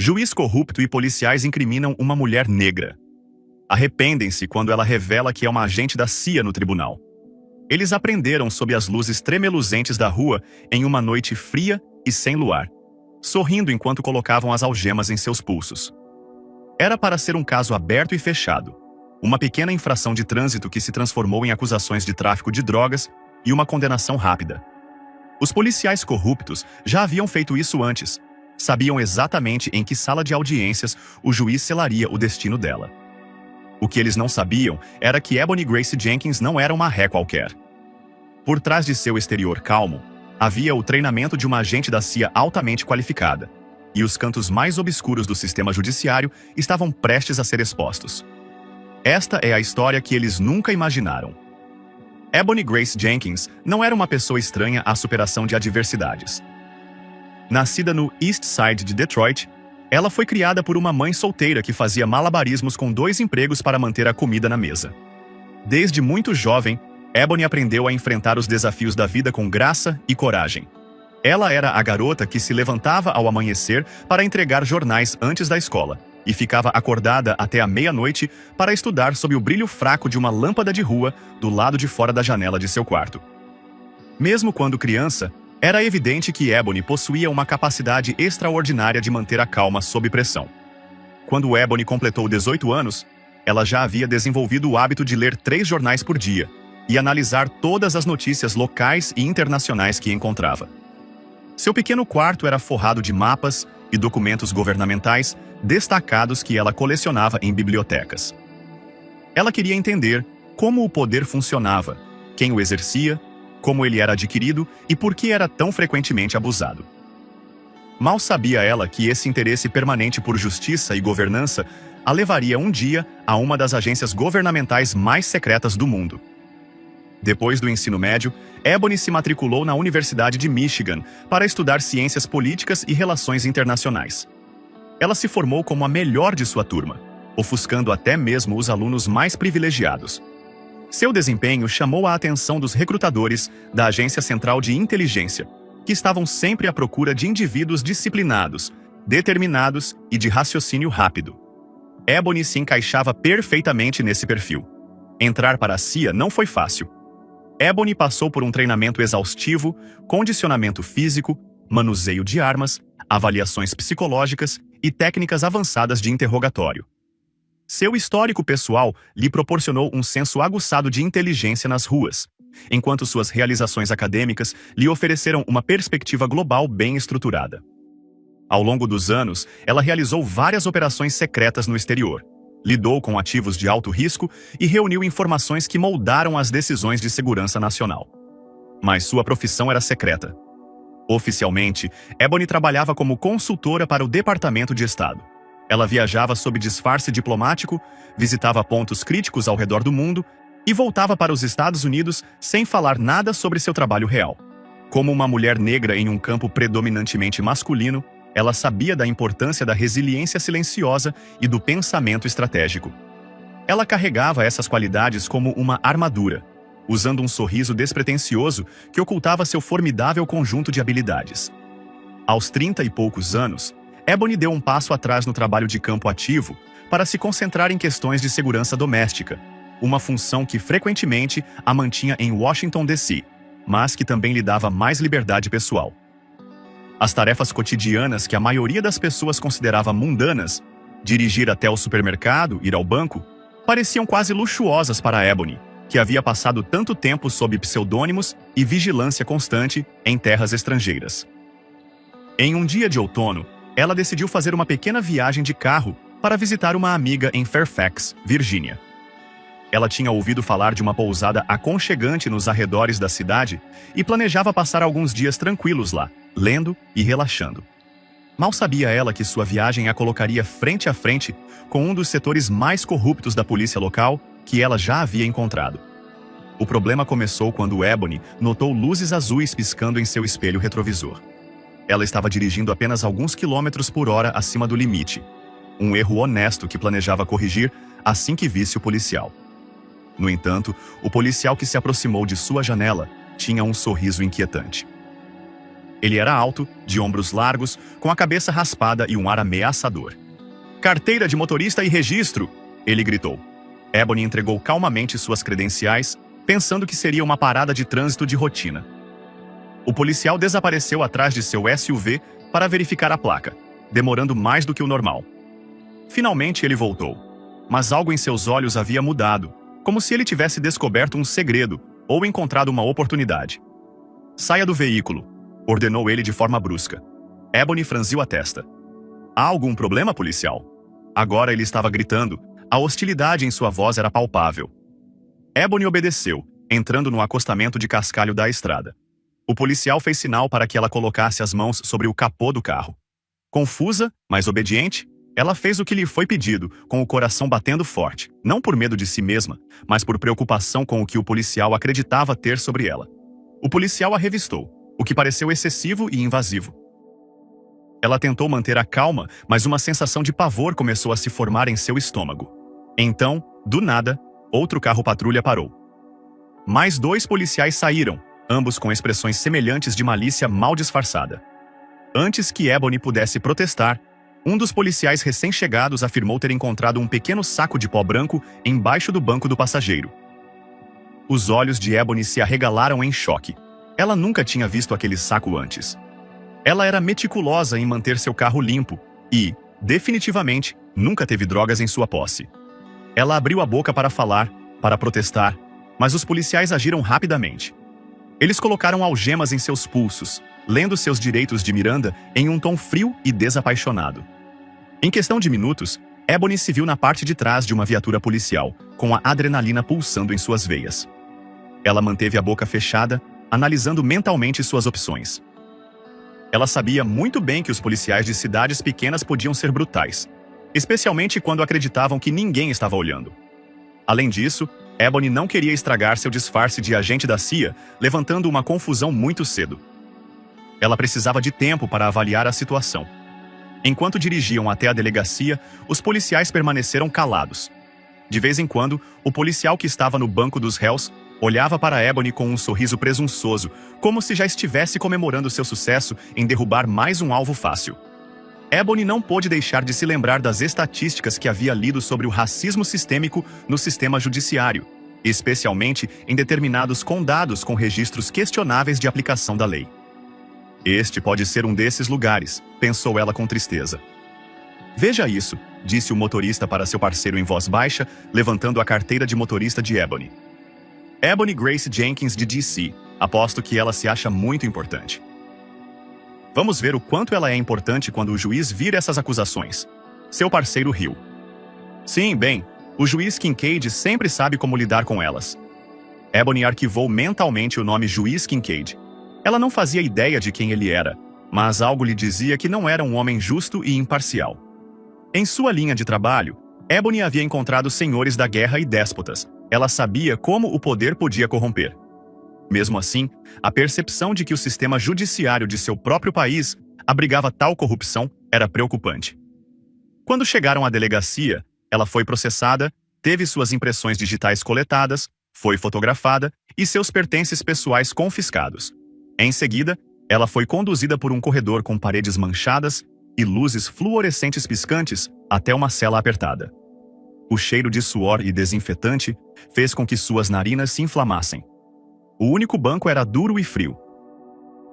Juiz corrupto e policiais incriminam uma mulher negra. Arrependem-se quando ela revela que é uma agente da CIA no tribunal. Eles a prenderam sob as luzes tremeluzentes da rua em uma noite fria e sem luar, sorrindo enquanto colocavam as algemas em seus pulsos. Era para ser um caso aberto e fechado. Uma pequena infração de trânsito que se transformou em acusações de tráfico de drogas e uma condenação rápida. Os policiais corruptos já haviam feito isso antes. Sabiam exatamente em que sala de audiências o juiz selaria o destino dela. O que eles não sabiam era que Ebony Grace Jenkins não era uma ré qualquer. Por trás de seu exterior calmo, havia o treinamento de uma agente da CIA altamente qualificada, e os cantos mais obscuros do sistema judiciário estavam prestes a ser expostos. Esta é a história que eles nunca imaginaram. Ebony Grace Jenkins não era uma pessoa estranha à superação de adversidades. Nascida no East Side de Detroit, ela foi criada por uma mãe solteira que fazia malabarismos com 2 empregos para manter a comida na mesa. Desde muito jovem, Ebony aprendeu a enfrentar os desafios da vida com graça e coragem. Ela era a garota que se levantava ao amanhecer para entregar jornais antes da escola e ficava acordada até a meia-noite para estudar sob o brilho fraco de uma lâmpada de rua do lado de fora da janela de seu quarto. Mesmo quando criança, era evidente que Ebony possuía uma capacidade extraordinária de manter a calma sob pressão. Quando Ebony completou 18 anos, ela já havia desenvolvido o hábito de ler 3 jornais por dia e analisar todas as notícias locais e internacionais que encontrava. Seu pequeno quarto era forrado de mapas e documentos governamentais destacados que ela colecionava em bibliotecas. Ela queria entender como o poder funcionava, quem o exercia, como ele era adquirido e por que era tão frequentemente abusado. Mal sabia ela que esse interesse permanente por justiça e governança a levaria um dia a uma das agências governamentais mais secretas do mundo. Depois do ensino médio, Ebony se matriculou na Universidade de Michigan para estudar ciências políticas e relações internacionais. Ela se formou como a melhor de sua turma, ofuscando até mesmo os alunos mais privilegiados. Seu desempenho chamou a atenção dos recrutadores da Agência Central de Inteligência, que estavam sempre à procura de indivíduos disciplinados, determinados e de raciocínio rápido. Ebony se encaixava perfeitamente nesse perfil. Entrar para a CIA não foi fácil. Ebony passou por um treinamento exaustivo, condicionamento físico, manuseio de armas, avaliações psicológicas e técnicas avançadas de interrogatório. Seu histórico pessoal lhe proporcionou um senso aguçado de inteligência nas ruas, enquanto suas realizações acadêmicas lhe ofereceram uma perspectiva global bem estruturada. Ao longo dos anos, ela realizou várias operações secretas no exterior, lidou com ativos de alto risco e reuniu informações que moldaram as decisões de segurança nacional. Mas sua profissão era secreta. Oficialmente, Ebony trabalhava como consultora para o Departamento de Estado. Ela viajava sob disfarce diplomático, visitava pontos críticos ao redor do mundo e voltava para os Estados Unidos sem falar nada sobre seu trabalho real. Como uma mulher negra em um campo predominantemente masculino, ela sabia da importância da resiliência silenciosa e do pensamento estratégico. Ela carregava essas qualidades como uma armadura, usando um sorriso despretensioso que ocultava seu formidável conjunto de habilidades. Aos 30 e poucos anos, Ebony deu um passo atrás no trabalho de campo ativo para se concentrar em questões de segurança doméstica, uma função que frequentemente a mantinha em Washington, D.C., mas que também lhe dava mais liberdade pessoal. As tarefas cotidianas que a maioria das pessoas considerava mundanas, dirigir até o supermercado, ir ao banco, pareciam quase luxuosas para Ebony, que havia passado tanto tempo sob pseudônimos e vigilância constante em terras estrangeiras. Em um dia de outono, ela decidiu fazer uma pequena viagem de carro para visitar uma amiga em Fairfax, Virgínia. Ela tinha ouvido falar de uma pousada aconchegante nos arredores da cidade e planejava passar alguns dias tranquilos lá, lendo e relaxando. Mal sabia ela que sua viagem a colocaria frente a frente com um dos setores mais corruptos da polícia local que ela já havia encontrado. O problema começou quando Ebony notou luzes azuis piscando em seu espelho retrovisor. Ela estava dirigindo apenas alguns quilômetros por hora acima do limite. Um erro honesto que planejava corrigir assim que visse o policial. No entanto, o policial que se aproximou de sua janela tinha um sorriso inquietante. Ele era alto, de ombros largos, com a cabeça raspada e um ar ameaçador. "Carteira de motorista e registro!" ele gritou. Ebony entregou calmamente suas credenciais, pensando que seria uma parada de trânsito de rotina. O policial desapareceu atrás de seu SUV para verificar a placa, demorando mais do que o normal. Finalmente ele voltou, mas algo em seus olhos havia mudado, como se ele tivesse descoberto um segredo ou encontrado uma oportunidade. "Saia do veículo", ordenou ele de forma brusca. Ebony franziu a testa. "Há algum problema, policial?" Agora ele estava gritando. A hostilidade em sua voz era palpável. Ebony obedeceu, entrando no acostamento de cascalho da estrada. O policial fez sinal para que ela colocasse as mãos sobre o capô do carro. Confusa, mas obediente, ela fez o que lhe foi pedido, com o coração batendo forte, não por medo de si mesma, mas por preocupação com o que o policial acreditava ter sobre ela. O policial a revistou, o que pareceu excessivo e invasivo. Ela tentou manter a calma, mas uma sensação de pavor começou a se formar em seu estômago. Então, do nada, outro carro patrulha parou. Mais 2 policiais saíram, ambos com expressões semelhantes de malícia mal disfarçada. Antes que Ebony pudesse protestar, um dos policiais recém-chegados afirmou ter encontrado um pequeno saco de pó branco embaixo do banco do passageiro. Os olhos de Ebony se arregalaram em choque. Ela nunca tinha visto aquele saco antes. Ela era meticulosa em manter seu carro limpo e, definitivamente, nunca teve drogas em sua posse. Ela abriu a boca para falar, para protestar, mas os policiais agiram rapidamente. Eles colocaram algemas em seus pulsos, lendo seus direitos de Miranda em um tom frio e desapaixonado. Em questão de minutos, Ebony se viu na parte de trás de uma viatura policial, com a adrenalina pulsando em suas veias. Ela manteve a boca fechada, analisando mentalmente suas opções. Ela sabia muito bem que os policiais de cidades pequenas podiam ser brutais, especialmente quando acreditavam que ninguém estava olhando. Além disso, Ebony não queria estragar seu disfarce de agente da CIA, levantando uma confusão muito cedo. Ela precisava de tempo para avaliar a situação. Enquanto dirigiam até a delegacia, os policiais permaneceram calados. De vez em quando, o policial que estava no banco dos réus olhava para Ebony com um sorriso presunçoso, como se já estivesse comemorando seu sucesso em derrubar mais um alvo fácil. Ebony não pôde deixar de se lembrar das estatísticas que havia lido sobre o racismo sistêmico no sistema judiciário, especialmente em determinados condados com registros questionáveis de aplicação da lei. "Este pode ser um desses lugares", pensou ela com tristeza. "Veja isso", disse o motorista para seu parceiro em voz baixa, levantando a carteira de motorista de Ebony. "Ebony Grace Jenkins de DC. Aposto que ela se acha muito importante." "Vamos ver o quanto ela é importante quando o juiz vir essas acusações." Seu parceiro riu. "Sim, bem, o juiz Kincaid sempre sabe como lidar com elas." Ebony arquivou mentalmente o nome Juiz Kincaid. Ela não fazia ideia de quem ele era, mas algo lhe dizia que não era um homem justo e imparcial. Em sua linha de trabalho, Ebony havia encontrado senhores da guerra e déspotas. Ela sabia como o poder podia corromper. Mesmo assim, a percepção de que o sistema judiciário de seu próprio país abrigava tal corrupção era preocupante. Quando chegaram à delegacia, ela foi processada, teve suas impressões digitais coletadas, foi fotografada e seus pertences pessoais confiscados. Em seguida, ela foi conduzida por um corredor com paredes manchadas e luzes fluorescentes piscantes até uma cela apertada. O cheiro de suor e desinfetante fez com que suas narinas se inflamassem. O único banco era duro e frio.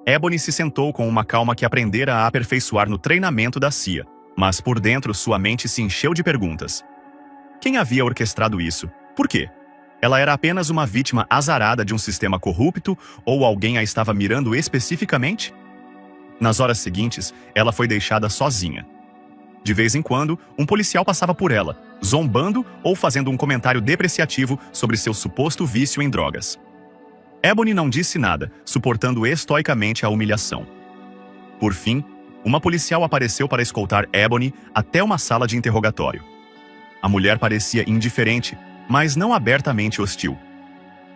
Ebony se sentou com uma calma que aprendera a aperfeiçoar no treinamento da CIA, mas por dentro sua mente se encheu de perguntas. Quem havia orquestrado isso? Por quê? Ela era apenas uma vítima azarada de um sistema corrupto ou alguém a estava mirando especificamente? Nas horas seguintes, ela foi deixada sozinha. De vez em quando, um policial passava por ela, zombando ou fazendo um comentário depreciativo sobre seu suposto vício em drogas. Ebony não disse nada, suportando estoicamente a humilhação. Por fim, uma policial apareceu para escoltar Ebony até uma sala de interrogatório. A mulher parecia indiferente, mas não abertamente hostil.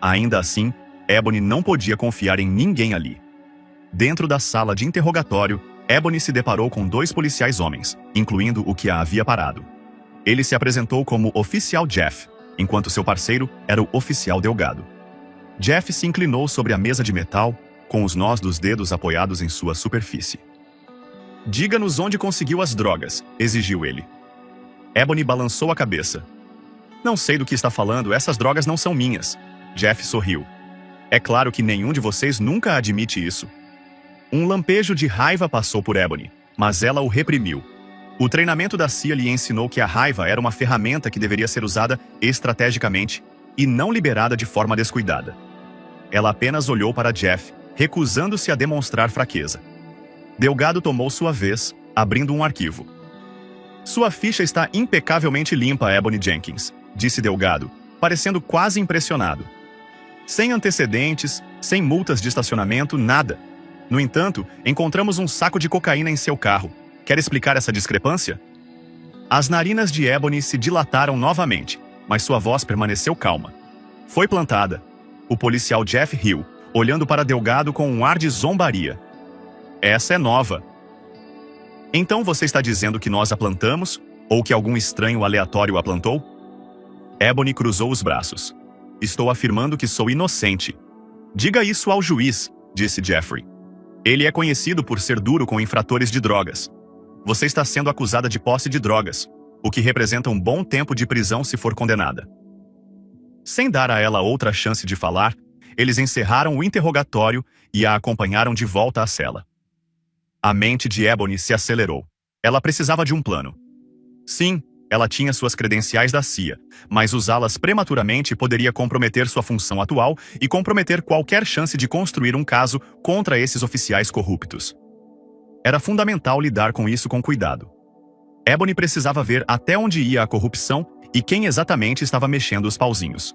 Ainda assim, Ebony não podia confiar em ninguém ali. Dentro da sala de interrogatório, Ebony se deparou com 2 policiais homens, incluindo o que a havia parado. Ele se apresentou como oficial Jeff, enquanto seu parceiro era o oficial Delgado. Jeff se inclinou sobre a mesa de metal, com os nós dos dedos apoiados em sua superfície. Diga-nos onde conseguiu as drogas, exigiu ele. Ebony balançou a cabeça. Não sei do que está falando, essas drogas não são minhas. Jeff sorriu. É claro que nenhum de vocês nunca admite isso. Um lampejo de raiva passou por Ebony, mas ela o reprimiu. O treinamento da CIA lhe ensinou que a raiva era uma ferramenta que deveria ser usada estrategicamente e não liberada de forma descuidada. Ela apenas olhou para Jeff, recusando-se a demonstrar fraqueza. Delgado tomou sua vez, abrindo um arquivo. Sua ficha está impecavelmente limpa, Ebony Jenkins, disse Delgado, parecendo quase impressionado. Sem antecedentes, sem multas de estacionamento, nada. No entanto, encontramos um saco de cocaína em seu carro. Quer explicar essa discrepância? As narinas de Ebony se dilataram novamente, mas sua voz permaneceu calma. Foi plantada. O policial Jeff riu, olhando para Delgado com um ar de zombaria. Essa é nova. Então você está dizendo que nós a plantamos, ou que algum estranho aleatório a plantou? Ebony cruzou os braços. Estou afirmando que sou inocente. Diga isso ao juiz, disse Jeffrey. Ele é conhecido por ser duro com infratores de drogas. Você está sendo acusada de posse de drogas, o que representa um bom tempo de prisão se for condenada. Sem dar a ela outra chance de falar, eles encerraram o interrogatório e a acompanharam de volta à cela. A mente de Ebony se acelerou. Ela precisava de um plano. Sim, ela tinha suas credenciais da CIA, mas usá-las prematuramente poderia comprometer sua função atual e comprometer qualquer chance de construir um caso contra esses oficiais corruptos. Era fundamental lidar com isso com cuidado. Ebony precisava ver até onde ia a corrupção e quem exatamente estava mexendo os pauzinhos.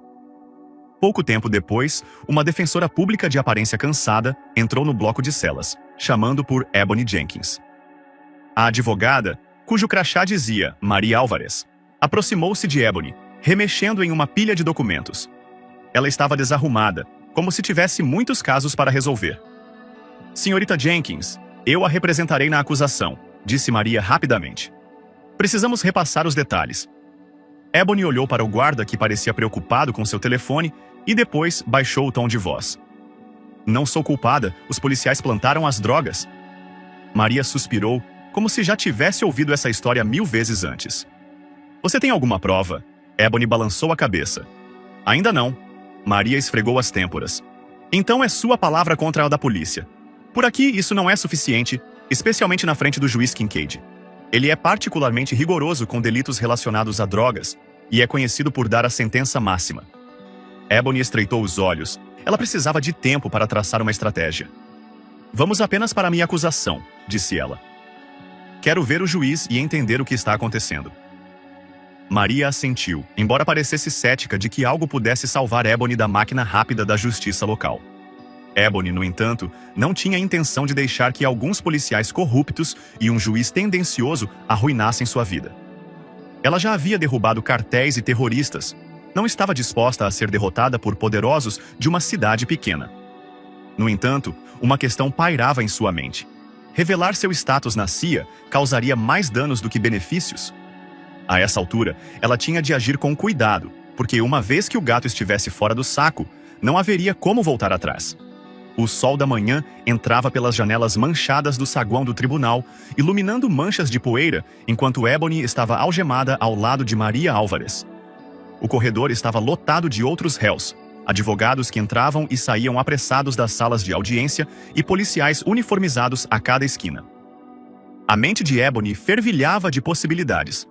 Pouco tempo depois, uma defensora pública de aparência cansada entrou no bloco de celas, chamando por Ebony Jenkins. A advogada, cujo crachá dizia Maria Álvares, aproximou-se de Ebony, remexendo em uma pilha de documentos. Ela estava desarrumada, como se tivesse muitos casos para resolver. Senhorita Jenkins, eu a representarei na acusação, disse Maria rapidamente. Precisamos repassar os detalhes. Ebony olhou para o guarda que parecia preocupado com seu telefone e depois baixou o tom de voz. Não sou culpada, os policiais plantaram as drogas. Maria suspirou, como se já tivesse ouvido essa história 1000 vezes antes. Você tem alguma prova? Ebony balançou a cabeça. Ainda não. Maria esfregou as têmporas. Então é sua palavra contra a da polícia. Por aqui isso não é suficiente, especialmente na frente do juiz Kincaid. Ele é particularmente rigoroso com delitos relacionados a drogas e é conhecido por dar a sentença máxima. Ebony estreitou os olhos. Ela precisava de tempo para traçar uma estratégia. Vamos apenas para a minha acusação, disse ela. Quero ver o juiz e entender o que está acontecendo. Maria assentiu, embora parecesse cética de que algo pudesse salvar Ebony da máquina rápida da justiça local. Ebony, no entanto, não tinha intenção de deixar que alguns policiais corruptos e um juiz tendencioso arruinassem sua vida. Ela já havia derrubado cartéis e terroristas. Não estava disposta a ser derrotada por poderosos de uma cidade pequena. No entanto, uma questão pairava em sua mente. Revelar seu status na CIA causaria mais danos do que benefícios. A essa altura, ela tinha de agir com cuidado, porque uma vez que o gato estivesse fora do saco, não haveria como voltar atrás. O sol da manhã entrava pelas janelas manchadas do saguão do tribunal, iluminando manchas de poeira, enquanto Ebony estava algemada ao lado de Maria Álvares. O corredor estava lotado de outros réus, advogados que entravam e saíam apressados das salas de audiência e policiais uniformizados a cada esquina. A mente de Ebony fervilhava de possibilidades.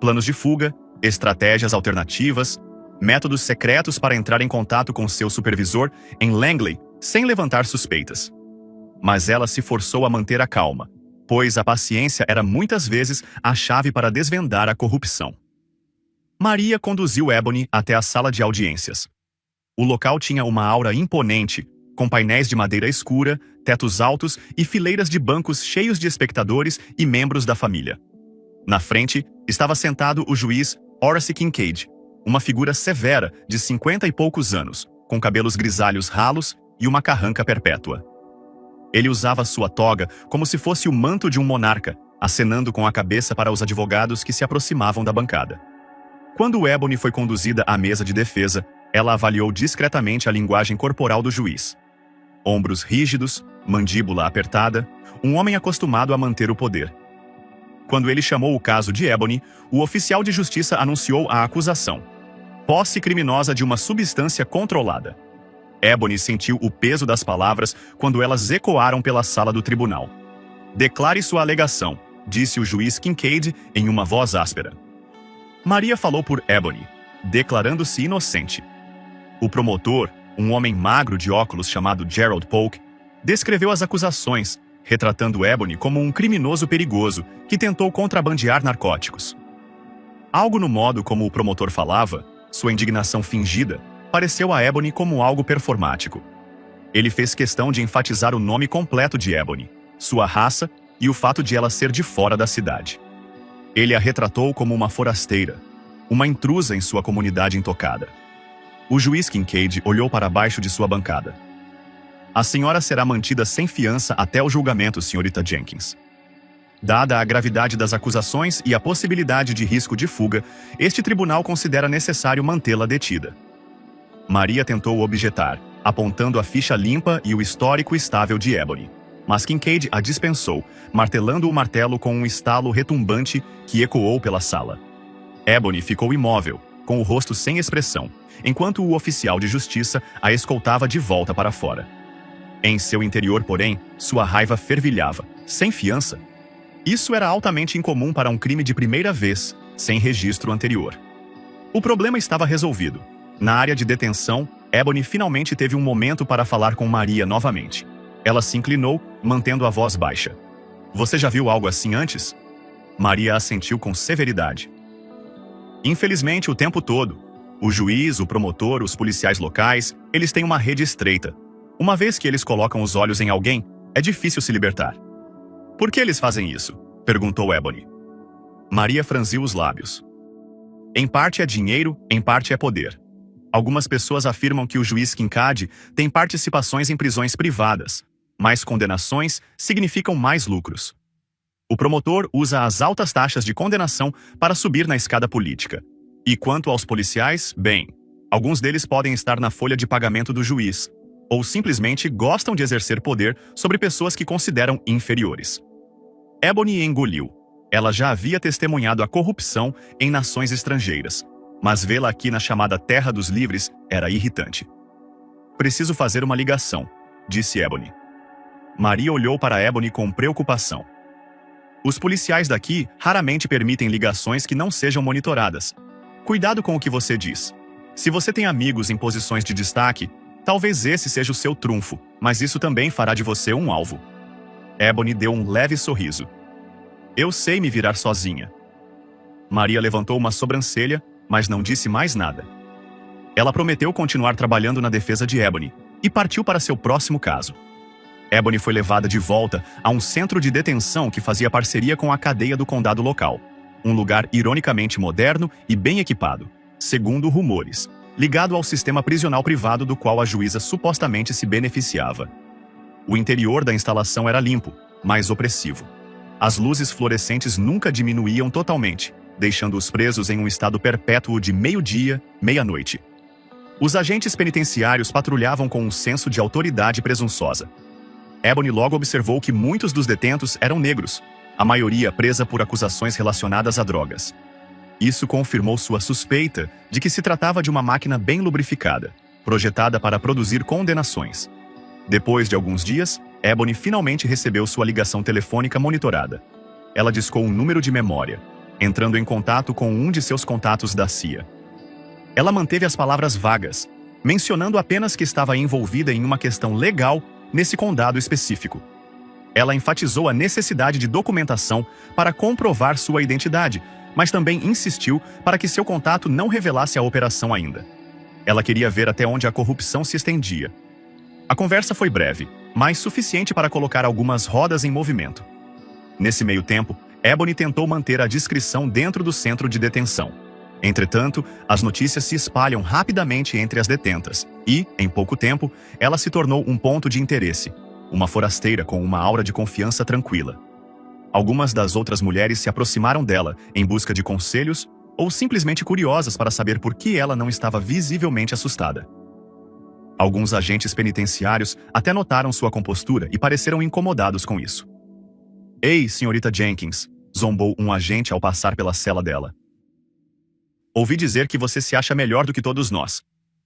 Planos de fuga, estratégias alternativas, métodos secretos para entrar em contato com seu supervisor em Langley sem levantar suspeitas. Mas ela se forçou a manter a calma, pois a paciência era muitas vezes a chave para desvendar a corrupção. Maria conduziu Ebony até a sala de audiências. O local tinha uma aura imponente, com painéis de madeira escura, tetos altos e fileiras de bancos cheios de espectadores e membros da família. Na frente, estava sentado o juiz Horace Kincaid, uma figura severa de 50 e poucos anos, com cabelos grisalhos ralos e uma carranca perpétua. Ele usava sua toga como se fosse o manto de um monarca, acenando com a cabeça para os advogados que se aproximavam da bancada. Quando Ebony foi conduzida à mesa de defesa, ela avaliou discretamente a linguagem corporal do juiz. Ombros rígidos, mandíbula apertada, um homem acostumado a manter o poder. Quando ele chamou o caso de Ebony, o oficial de justiça anunciou a acusação: posse criminosa de uma substância controlada. Ebony sentiu o peso das palavras quando elas ecoaram pela sala do tribunal. Declare sua alegação, disse o juiz Kincaid em uma voz áspera. Maria falou por Ebony, declarando-se inocente. O promotor, um homem magro de óculos chamado Gerald Polk, descreveu as acusações, retratando Ebony como um criminoso perigoso que tentou contrabandear narcóticos. Algo no modo como o promotor falava, sua indignação fingida, pareceu a Ebony como algo performático. Ele fez questão de enfatizar o nome completo de Ebony, sua raça e o fato de ela ser de fora da cidade. Ele a retratou como uma forasteira, uma intrusa em sua comunidade intocada. O juiz Kincaid olhou para baixo de sua bancada. A senhora será mantida sem fiança até o julgamento, senhorita Jenkins. Dada a gravidade das acusações e a possibilidade de risco de fuga, este tribunal considera necessário mantê-la detida. Maria tentou objetar, apontando a ficha limpa e o histórico estável de Ebony. Mas Kincaid a dispensou, martelando o martelo com um estalo retumbante que ecoou pela sala. Ebony ficou imóvel, com o rosto sem expressão, enquanto o oficial de justiça a escoltava de volta para fora. Em seu interior, porém, sua raiva fervilhava. Sem fiança? Isso era altamente incomum para um crime de primeira vez, sem registro anterior. O problema estava resolvido. Na área de detenção, Ebony finalmente teve um momento para falar com Maria novamente. Ela se inclinou, mantendo a voz baixa. Você já viu algo assim antes? Maria assentiu com severidade. Infelizmente, o tempo todo. O juiz, o promotor, os policiais locais, eles têm uma rede estreita. Uma vez que eles colocam os olhos em alguém, é difícil se libertar. Por que eles fazem isso? Perguntou Ebony. Maria franziu os lábios. Em parte é dinheiro, em parte é poder. Algumas pessoas afirmam que o juiz Kincaid tem participações em prisões privadas. Mais condenações significam mais lucros. O promotor usa as altas taxas de condenação para subir na escada política. E quanto aos policiais, bem, alguns deles podem estar na folha de pagamento do juiz, ou simplesmente gostam de exercer poder sobre pessoas que consideram inferiores. Ebony engoliu. Ela já havia testemunhado a corrupção em nações estrangeiras, mas vê-la aqui na chamada Terra dos Livres era irritante. Preciso fazer uma ligação, disse Ebony. Maria olhou para Ebony com preocupação. Os policiais daqui raramente permitem ligações que não sejam monitoradas. Cuidado com o que você diz. Se você tem amigos em posições de destaque, talvez esse seja o seu trunfo, mas isso também fará de você um alvo. Ebony deu um leve sorriso. Eu sei me virar sozinha. Maria levantou uma sobrancelha, mas não disse mais nada. Ela prometeu continuar trabalhando na defesa de Ebony e partiu para seu próximo caso. Ebony foi levada de volta a um centro de detenção que fazia parceria com a cadeia do condado local, um lugar ironicamente moderno e bem equipado, segundo rumores, ligado ao sistema prisional privado do qual a juíza supostamente se beneficiava. O interior da instalação era limpo, mas opressivo. As luzes fluorescentes nunca diminuíam totalmente, deixando os presos em um estado perpétuo de meio-dia, meia-noite. Os agentes penitenciários patrulhavam com um senso de autoridade presunçosa. Ebony logo observou que muitos dos detentos eram negros, a maioria presa por acusações relacionadas a drogas. Isso confirmou sua suspeita de que se tratava de uma máquina bem lubrificada, projetada para produzir condenações. Depois de alguns dias, Ebony finalmente recebeu sua ligação telefônica monitorada. Ela discou um número de memória, entrando em contato com um de seus contatos da CIA. Ela manteve as palavras vagas, mencionando apenas que estava envolvida em uma questão legal nesse condado específico. Ela enfatizou a necessidade de documentação para comprovar sua identidade, mas também insistiu para que seu contato não revelasse a operação ainda. Ela queria ver até onde a corrupção se estendia. A conversa foi breve, mas suficiente para colocar algumas rodas em movimento. Nesse meio tempo, Ebony tentou manter a discrição dentro do centro de detenção. Entretanto, as notícias se espalham rapidamente entre as detentas e, em pouco tempo, ela se tornou um ponto de interesse, uma forasteira com uma aura de confiança tranquila. Algumas das outras mulheres se aproximaram dela em busca de conselhos ou simplesmente curiosas para saber por que ela não estava visivelmente assustada. Alguns agentes penitenciários até notaram sua compostura e pareceram incomodados com isso. "Ei, senhorita Jenkins", zombou um agente ao passar pela cela dela. "Ouvi dizer que você se acha melhor do que todos nós.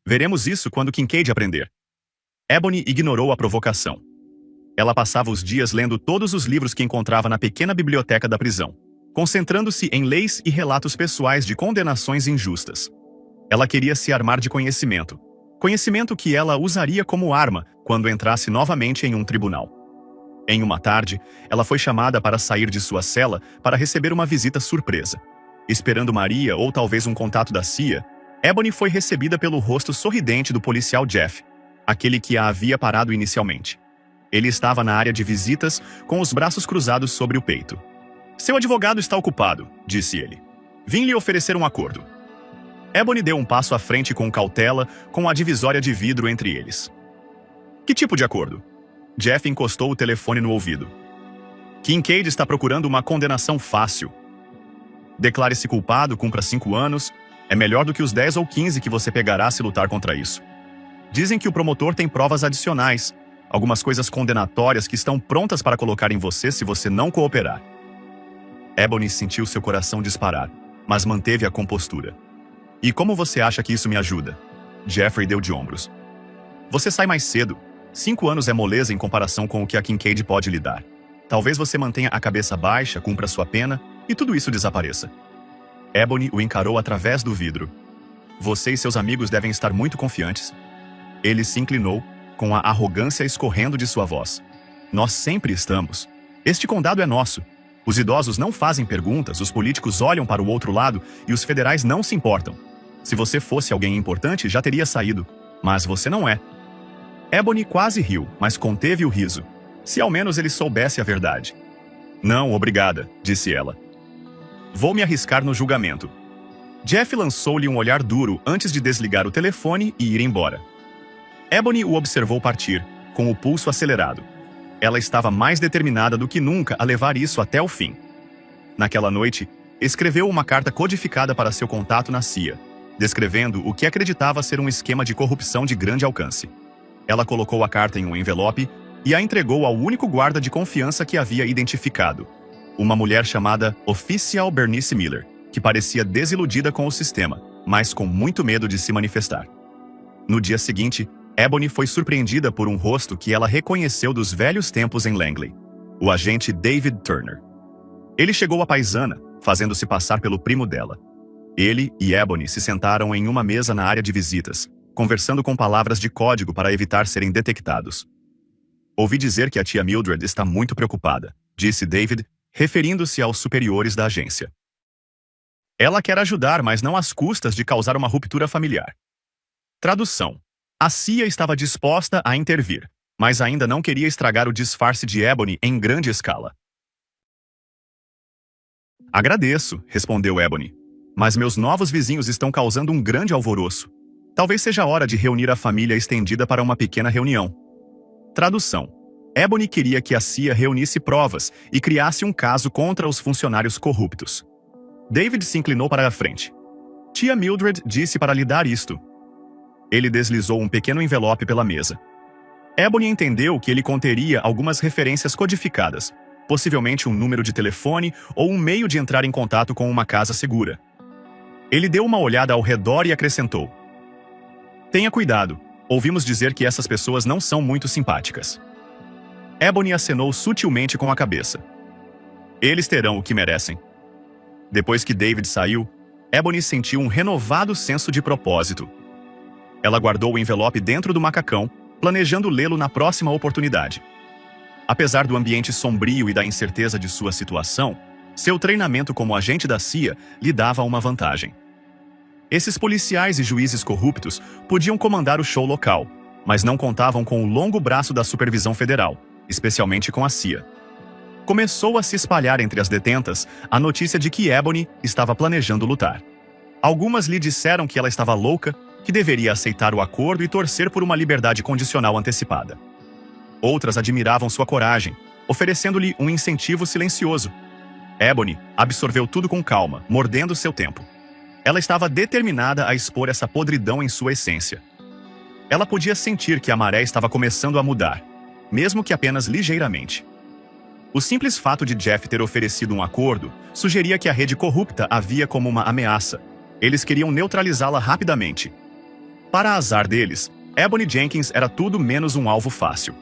Veremos isso quando Kincaid aprender." Ebony ignorou a provocação. Ela passava os dias lendo todos os livros que encontrava na pequena biblioteca da prisão, concentrando-se em leis e relatos pessoais de condenações injustas. Ela queria se armar de conhecimento. Conhecimento que ela usaria como arma quando entrasse novamente em um tribunal. Em uma tarde, ela foi chamada para sair de sua cela para receber uma visita surpresa. Esperando Maria ou talvez um contato da CIA, Ebony foi recebida pelo rosto sorridente do policial Jeff, aquele que a havia parado inicialmente. Ele estava na área de visitas, com os braços cruzados sobre o peito. "Seu advogado está ocupado", disse ele. "Vim lhe oferecer um acordo." Ebony deu um passo à frente com cautela, com a divisória de vidro entre eles. "Que tipo de acordo?" Jeff encostou o telefone no ouvido. "Kincaid está procurando uma condenação fácil. Declare-se culpado, cumpra 5 anos. É melhor do que os 10 ou 15 que você pegará se lutar contra isso. Dizem que o promotor tem provas adicionais, algumas coisas condenatórias que estão prontas para colocar em você se você não cooperar." Ebony sentiu seu coração disparar, mas manteve a compostura. "E como você acha que isso me ajuda?" Jeffrey deu de ombros. "Você sai mais cedo. 5 anos é moleza em comparação com o que a Kincaid pode lhe dar. Talvez você mantenha a cabeça baixa, cumpra sua pena, e tudo isso desapareça." Ebony o encarou através do vidro. "Você e seus amigos devem estar muito confiantes." Ele se inclinou, com a arrogância escorrendo de sua voz. "Nós sempre estamos. Este condado é nosso. Os idosos não fazem perguntas, os políticos olham para o outro lado e os federais não se importam. Se você fosse alguém importante, já teria saído. Mas você não é." Ebony quase riu, mas conteve o riso. Se ao menos ele soubesse a verdade. "Não, obrigada", disse ela. "Vou me arriscar no julgamento." Jeff lançou-lhe um olhar duro antes de desligar o telefone e ir embora. Ebony o observou partir, com o pulso acelerado. Ela estava mais determinada do que nunca a levar isso até o fim. Naquela noite, escreveu uma carta codificada para seu contato na CIA, descrevendo o que acreditava ser um esquema de corrupção de grande alcance. Ela colocou a carta em um envelope e a entregou ao único guarda de confiança que havia identificado, uma mulher chamada Oficial Bernice Miller, que parecia desiludida com o sistema, mas com muito medo de se manifestar. No dia seguinte, Ebony foi surpreendida por um rosto que ela reconheceu dos velhos tempos em Langley, o agente David Turner. Ele chegou à paisana, fazendo-se passar pelo primo dela. Ele e Ebony se sentaram em uma mesa na área de visitas, conversando com palavras de código para evitar serem detectados. "Ouvi dizer que a tia Mildred está muito preocupada", disse David, referindo-se aos superiores da agência. "Ela quer ajudar, mas não às custas de causar uma ruptura familiar." Tradução. A CIA estava disposta a intervir, mas ainda não queria estragar o disfarce de Ebony em grande escala. "Agradeço", respondeu Ebony, "mas meus novos vizinhos estão causando um grande alvoroço. Talvez seja hora de reunir a família estendida para uma pequena reunião." Tradução. Ebony queria que a CIA reunisse provas e criasse um caso contra os funcionários corruptos. David se inclinou para a frente. "Tia Mildred disse para lhe dar isto." Ele deslizou um pequeno envelope pela mesa. Ebony entendeu que ele conteria algumas referências codificadas, possivelmente um número de telefone ou um meio de entrar em contato com uma casa segura. Ele deu uma olhada ao redor e acrescentou: "Tenha cuidado, ouvimos dizer que essas pessoas não são muito simpáticas." Ebony acenou sutilmente com a cabeça. "Eles terão o que merecem." Depois que David saiu, Ebony sentiu um renovado senso de propósito. Ela guardou o envelope dentro do macacão, planejando lê-lo na próxima oportunidade. Apesar do ambiente sombrio e da incerteza de sua situação, seu treinamento como agente da CIA lhe dava uma vantagem. Esses policiais e juízes corruptos podiam comandar o show local, mas não contavam com o longo braço da supervisão federal, especialmente com a CIA. Começou a se espalhar entre as detentas a notícia de que Ebony estava planejando lutar. Algumas lhe disseram que ela estava louca, que deveria aceitar o acordo e torcer por uma liberdade condicional antecipada. Outras admiravam sua coragem, oferecendo-lhe um incentivo silencioso. Ebony absorveu tudo com calma, mordendo seu tempo. Ela estava determinada a expor essa podridão em sua essência. Ela podia sentir que a maré estava começando a mudar, mesmo que apenas ligeiramente. O simples fato de Jeff ter oferecido um acordo sugeria que a rede corrupta a via como uma ameaça. Eles queriam neutralizá-la rapidamente. Para azar deles, Ebony Jenkins era tudo menos um alvo fácil.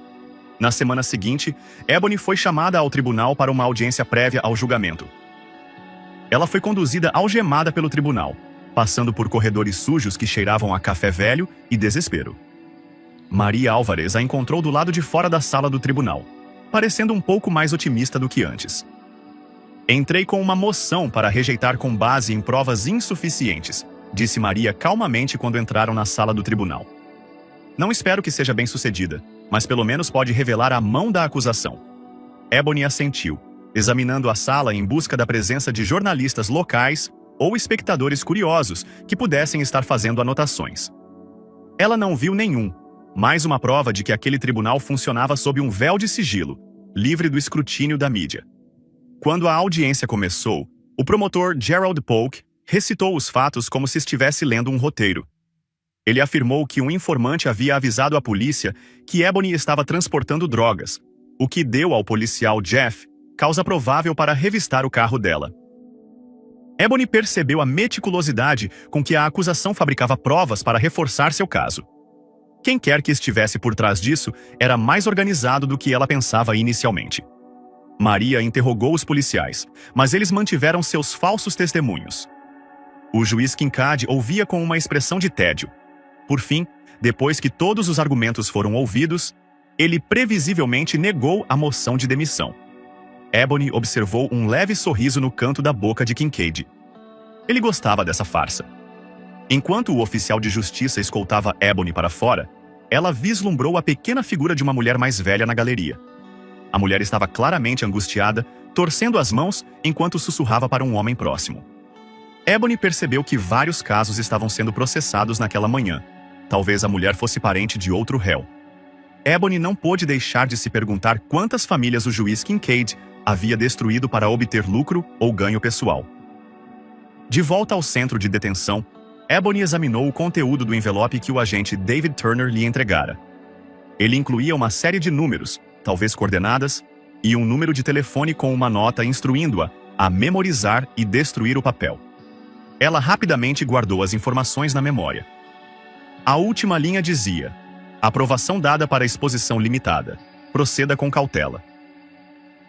Na semana seguinte, Ebony foi chamada ao tribunal para uma audiência prévia ao julgamento. Ela foi conduzida algemada pelo tribunal, passando por corredores sujos que cheiravam a café velho e desespero. Maria Álvarez a encontrou do lado de fora da sala do tribunal, parecendo um pouco mais otimista do que antes. Entrei com uma moção para rejeitar com base em provas insuficientes, disse Maria calmamente quando entraram na sala do tribunal. Não espero que seja bem-sucedida, mas pelo menos pode revelar a mão da acusação. Ebony assentiu, examinando a sala em busca da presença de jornalistas locais ou espectadores curiosos que pudessem estar fazendo anotações. Ela não viu nenhum, mais uma prova de que aquele tribunal funcionava sob um véu de sigilo, livre do escrutínio da mídia. Quando a audiência começou, o promotor Gerald Polk recitou os fatos como se estivesse lendo um roteiro. Ele afirmou que um informante havia avisado a polícia que Ebony estava transportando drogas, o que deu ao policial Jeff causa provável para revistar o carro dela. Ebony percebeu a meticulosidade com que a acusação fabricava provas para reforçar seu caso. Quem quer que estivesse por trás disso era mais organizado do que ela pensava inicialmente. Maria interrogou os policiais, mas eles mantiveram seus falsos testemunhos. O juiz Kincaid ouvia com uma expressão de tédio. Por fim, depois que todos os argumentos foram ouvidos, ele previsivelmente negou a moção de demissão. Ebony observou um leve sorriso no canto da boca de Kincaid. Ele gostava dessa farsa. Enquanto o oficial de justiça escoltava Ebony para fora, ela vislumbrou a pequena figura de uma mulher mais velha na galeria. A mulher estava claramente angustiada, torcendo as mãos enquanto sussurrava para um homem próximo. Ebony percebeu que vários casos estavam sendo processados naquela manhã. Talvez a mulher fosse parente de outro réu. Ebony não pôde deixar de se perguntar quantas famílias o juiz Kincaid havia destruído para obter lucro ou ganho pessoal. De volta ao centro de detenção, Ebony examinou o conteúdo do envelope que o agente David Turner lhe entregara. Ele incluía uma série de números, talvez coordenadas, e um número de telefone com uma nota instruindo-a a memorizar e destruir o papel. Ela rapidamente guardou as informações na memória. A última linha dizia: aprovação dada para exposição limitada. Proceda com cautela.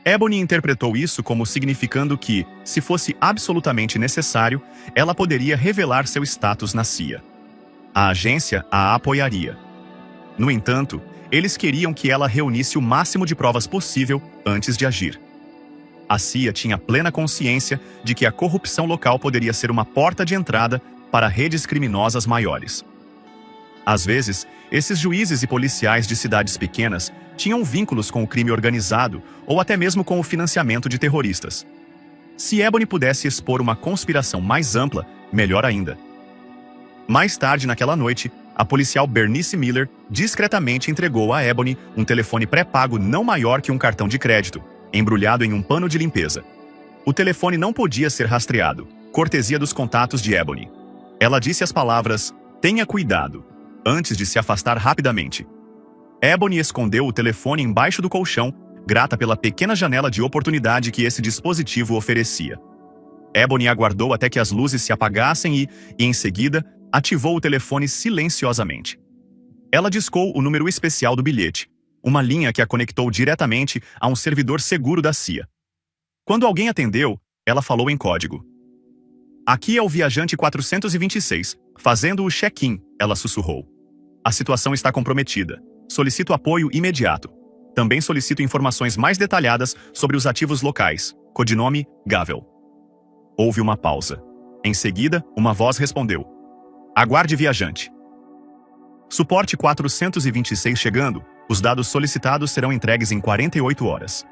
Ebony interpretou isso como significando que, se fosse absolutamente necessário, ela poderia revelar seu status na CIA. A agência a apoiaria. No entanto, eles queriam que ela reunisse o máximo de provas possível antes de agir. A CIA tinha plena consciência de que a corrupção local poderia ser uma porta de entrada para redes criminosas maiores. Às vezes, esses juízes e policiais de cidades pequenas tinham vínculos com o crime organizado ou até mesmo com o financiamento de terroristas. Se Ebony pudesse expor uma conspiração mais ampla, melhor ainda. Mais tarde naquela noite, a policial Bernice Miller discretamente entregou a Ebony um telefone pré-pago não maior que um cartão de crédito, embrulhado em um pano de limpeza. O telefone não podia ser rastreado, cortesia dos contatos de Ebony. Ela disse as palavras "tenha cuidado" antes de se afastar rapidamente. Ebony escondeu o telefone embaixo do colchão, grata pela pequena janela de oportunidade que esse dispositivo oferecia. Ebony aguardou até que as luzes se apagassem e, em seguida, ativou o telefone silenciosamente. Ela discou o número especial do bilhete, uma linha que a conectou diretamente a um servidor seguro da CIA. Quando alguém atendeu, ela falou em código. "Aqui é o viajante 426, fazendo o check-in", ela sussurrou. "A situação está comprometida. Solicito apoio imediato. Também solicito informações mais detalhadas sobre os ativos locais. Codinome, Gavel." Houve uma pausa. Em seguida, uma voz respondeu: "Aguarde, viajante." "Suporte 426 chegando. Os dados solicitados serão entregues em 48 horas.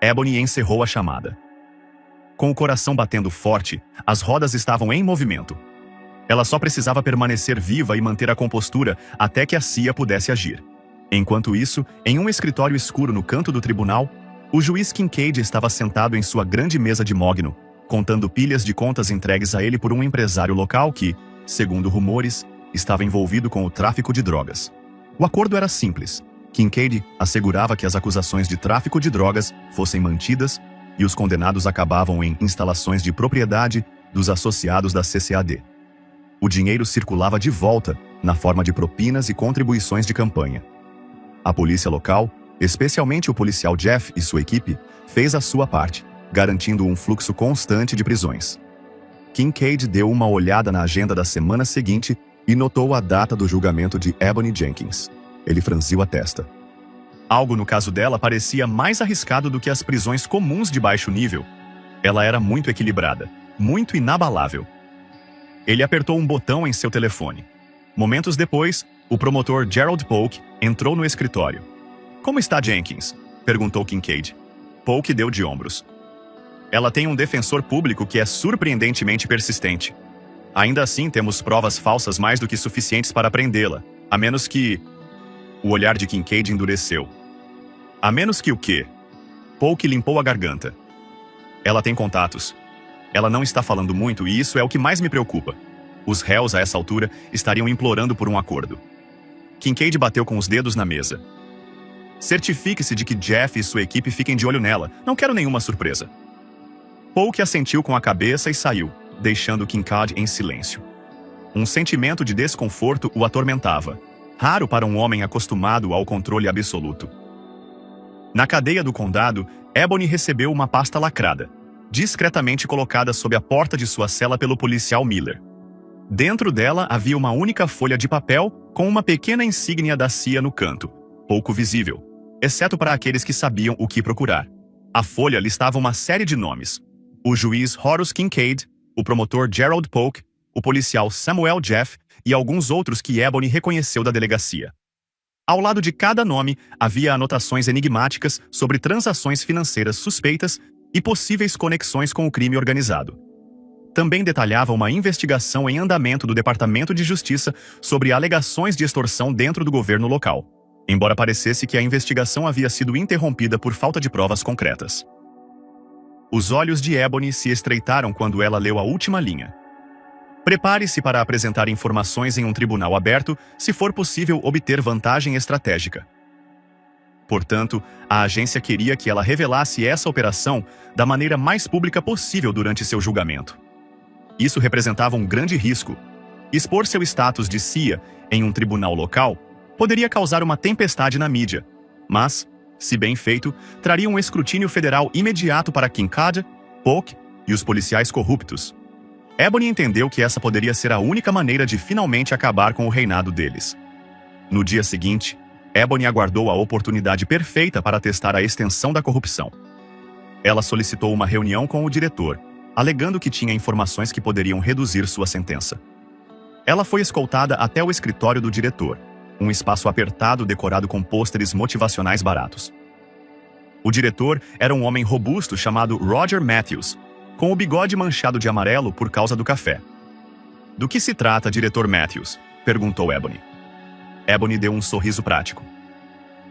Ebony encerrou a chamada. Com o coração batendo forte, as rodas estavam em movimento. Ela só precisava permanecer viva e manter a compostura até que a CIA pudesse agir. Enquanto isso, em um escritório escuro no canto do tribunal, o juiz Kincaid estava sentado em sua grande mesa de mogno, contando pilhas de contas entregues a ele por um empresário local que, segundo rumores, estava envolvido com o tráfico de drogas. O acordo era simples. Kincaid assegurava que as acusações de tráfico de drogas fossem mantidas e os condenados acabavam em instalações de propriedade dos associados da CCAD. O dinheiro circulava de volta na forma de propinas e contribuições de campanha. A polícia local, especialmente o policial Jeff e sua equipe, fez a sua parte, garantindo um fluxo constante de prisões. Kincaid deu uma olhada na agenda da semana seguinte e notou a data do julgamento de Ebony Jenkins. Ele franziu a testa. Algo no caso dela parecia mais arriscado do que as prisões comuns de baixo nível. Ela era muito equilibrada, muito inabalável. Ele apertou um botão em seu telefone. Momentos depois, o promotor Gerald Polk entrou no escritório. "Como está Jenkins?" perguntou Kincaid. Polk deu de ombros. "Ela tem um defensor público que é surpreendentemente persistente. Ainda assim, temos provas falsas mais do que suficientes para prendê-la, a menos que..." O olhar de Kincaid endureceu. "A menos que o quê?" Polk limpou a garganta. "Ela tem contatos. Ela não está falando muito e isso é o que mais me preocupa. Os réus, a essa altura, estariam implorando por um acordo." Kincaid bateu com os dedos na mesa. "Certifique-se de que Jeff e sua equipe fiquem de olho nela. Não quero nenhuma surpresa." Polk assentiu com a cabeça e saiu, deixando Kincaid em silêncio. Um sentimento de desconforto o atormentava, raro para um homem acostumado ao controle absoluto. Na cadeia do condado, Ebony recebeu uma pasta lacrada, discretamente colocada sob a porta de sua cela pelo policial Miller. Dentro dela havia uma única folha de papel com uma pequena insígnia da CIA no canto, pouco visível, exceto para aqueles que sabiam o que procurar. A folha listava uma série de nomes: o juiz Horace Kincaid, o promotor Gerald Polk, o policial Samuel Jeff e alguns outros que Ebony reconheceu da delegacia. Ao lado de cada nome havia anotações enigmáticas sobre transações financeiras suspeitas e possíveis conexões com o crime organizado. Também detalhava uma investigação em andamento do Departamento de Justiça sobre alegações de extorsão dentro do governo local, embora parecesse que a investigação havia sido interrompida por falta de provas concretas. Os olhos de Ebony se estreitaram quando ela leu a última linha. "Prepare-se para apresentar informações em um tribunal aberto se for possível obter vantagem estratégica." Portanto, a agência queria que ela revelasse essa operação da maneira mais pública possível durante seu julgamento. Isso representava um grande risco. Expor seu status de CIA em um tribunal local poderia causar uma tempestade na mídia, mas, se bem feito, traria um escrutínio federal imediato para Kincaid, Polk e os policiais corruptos. Ebony entendeu que essa poderia ser a única maneira de finalmente acabar com o reinado deles. No dia seguinte, Ebony aguardou a oportunidade perfeita para testar a extensão da corrupção. Ela solicitou uma reunião com o diretor, alegando que tinha informações que poderiam reduzir sua sentença. Ela foi escoltada até o escritório do diretor, um espaço apertado decorado com pôsteres motivacionais baratos. O diretor era um homem robusto chamado Roger Matthews, com o bigode manchado de amarelo por causa do café. "Do que se trata, diretor Matthews?" perguntou Ebony. Ebony deu um sorriso prático.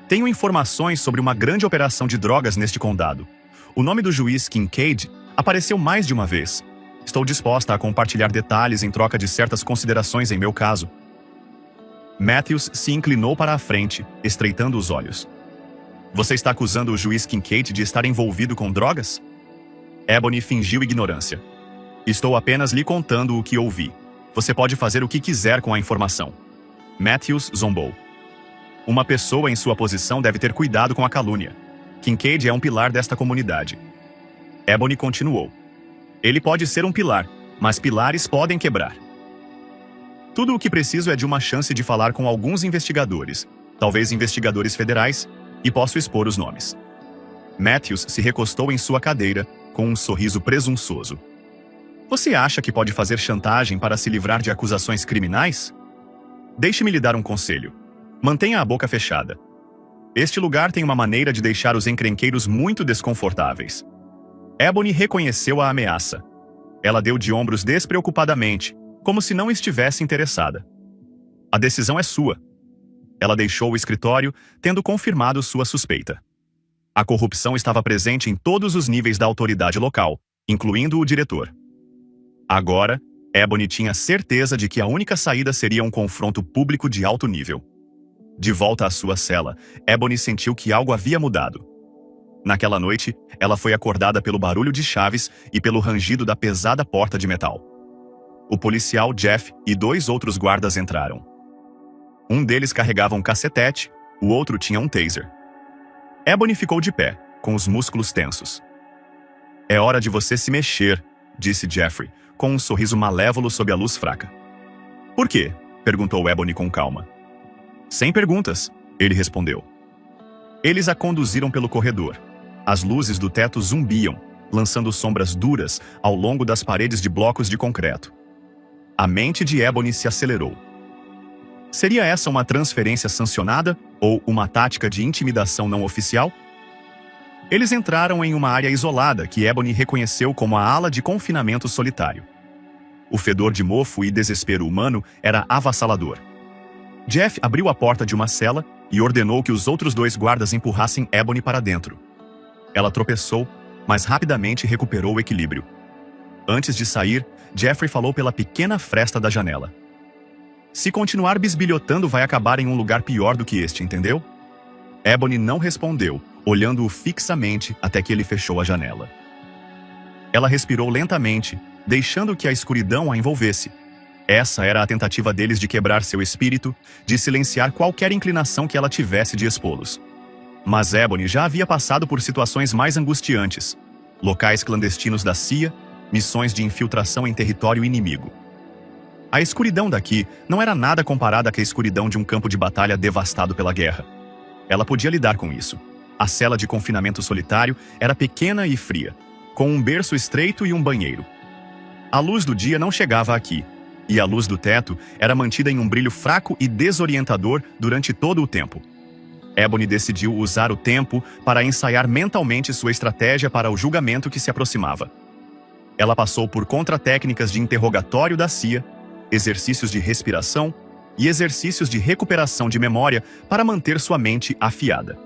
"Tenho informações sobre uma grande operação de drogas neste condado. O nome do juiz Kincaid apareceu mais de uma vez. Estou disposta a compartilhar detalhes em troca de certas considerações em meu caso." Matthews se inclinou para a frente, estreitando os olhos. "Você está acusando o juiz Kincaid de estar envolvido com drogas?" Ebony fingiu ignorância. "Estou apenas lhe contando o que ouvi. Você pode fazer o que quiser com a informação." Matthews zombou. "Uma pessoa em sua posição deve ter cuidado com a calúnia. Kincaid é um pilar desta comunidade." Ebony continuou. "Ele pode ser um pilar, mas pilares podem quebrar. Tudo o que preciso é de uma chance de falar com alguns investigadores, talvez investigadores federais, e posso expor os nomes." Matthews se recostou em sua cadeira, com um sorriso presunçoso. "Você acha que pode fazer chantagem para se livrar de acusações criminais? Deixe-me lhe dar um conselho. Mantenha a boca fechada. Este lugar tem uma maneira de deixar os encrenqueiros muito desconfortáveis." Ebony reconheceu a ameaça. Ela deu de ombros despreocupadamente, como se não estivesse interessada. "A decisão é sua." Ela deixou o escritório, tendo confirmado sua suspeita. A corrupção estava presente em todos os níveis da autoridade local, incluindo o diretor. Agora, Ebony tinha certeza de que a única saída seria um confronto público de alto nível. De volta à sua cela, Ebony sentiu que algo havia mudado. Naquela noite, ela foi acordada pelo barulho de chaves e pelo rangido da pesada porta de metal. O policial Jeff e 2 outros guardas entraram. Um deles carregava um cacetete, o outro tinha um taser. Ebony ficou de pé, com os músculos tensos. "É hora de você se mexer", disse Jeffrey, com um sorriso malévolo sob a luz fraca. "Por quê?", perguntou Ebony com calma. "Sem perguntas", ele respondeu. Eles a conduziram pelo corredor. As luzes do teto zumbiam, lançando sombras duras ao longo das paredes de blocos de concreto. A mente de Ebony se acelerou. Seria essa uma transferência sancionada ou uma tática de intimidação não oficial? Eles entraram em uma área isolada que Ebony reconheceu como a ala de confinamento solitário. O fedor de mofo e desespero humano era avassalador. Jeff abriu a porta de uma cela e ordenou que os outros 2 guardas empurrassem Ebony para dentro. Ela tropeçou, mas rapidamente recuperou o equilíbrio. Antes de sair, Jeffrey falou pela pequena fresta da janela. "Se continuar bisbilhotando, vai acabar em um lugar pior do que este, entendeu?" Ebony não respondeu, olhando-o fixamente até que ele fechou a janela. Ela respirou lentamente, deixando que a escuridão a envolvesse. Essa era a tentativa deles de quebrar seu espírito, de silenciar qualquer inclinação que ela tivesse de expô-los. Mas Ebony já havia passado por situações mais angustiantes: locais clandestinos da CIA, missões de infiltração em território inimigo. A escuridão daqui não era nada comparada com a escuridão de um campo de batalha devastado pela guerra. Ela podia lidar com isso. A cela de confinamento solitário era pequena e fria, com um berço estreito e um banheiro. A luz do dia não chegava aqui, e a luz do teto era mantida em um brilho fraco e desorientador durante todo o tempo. Ebony decidiu usar o tempo para ensaiar mentalmente sua estratégia para o julgamento que se aproximava. Ela passou por contra-técnicas de interrogatório da CIA, exercícios de respiração e exercícios de recuperação de memória para manter sua mente afiada.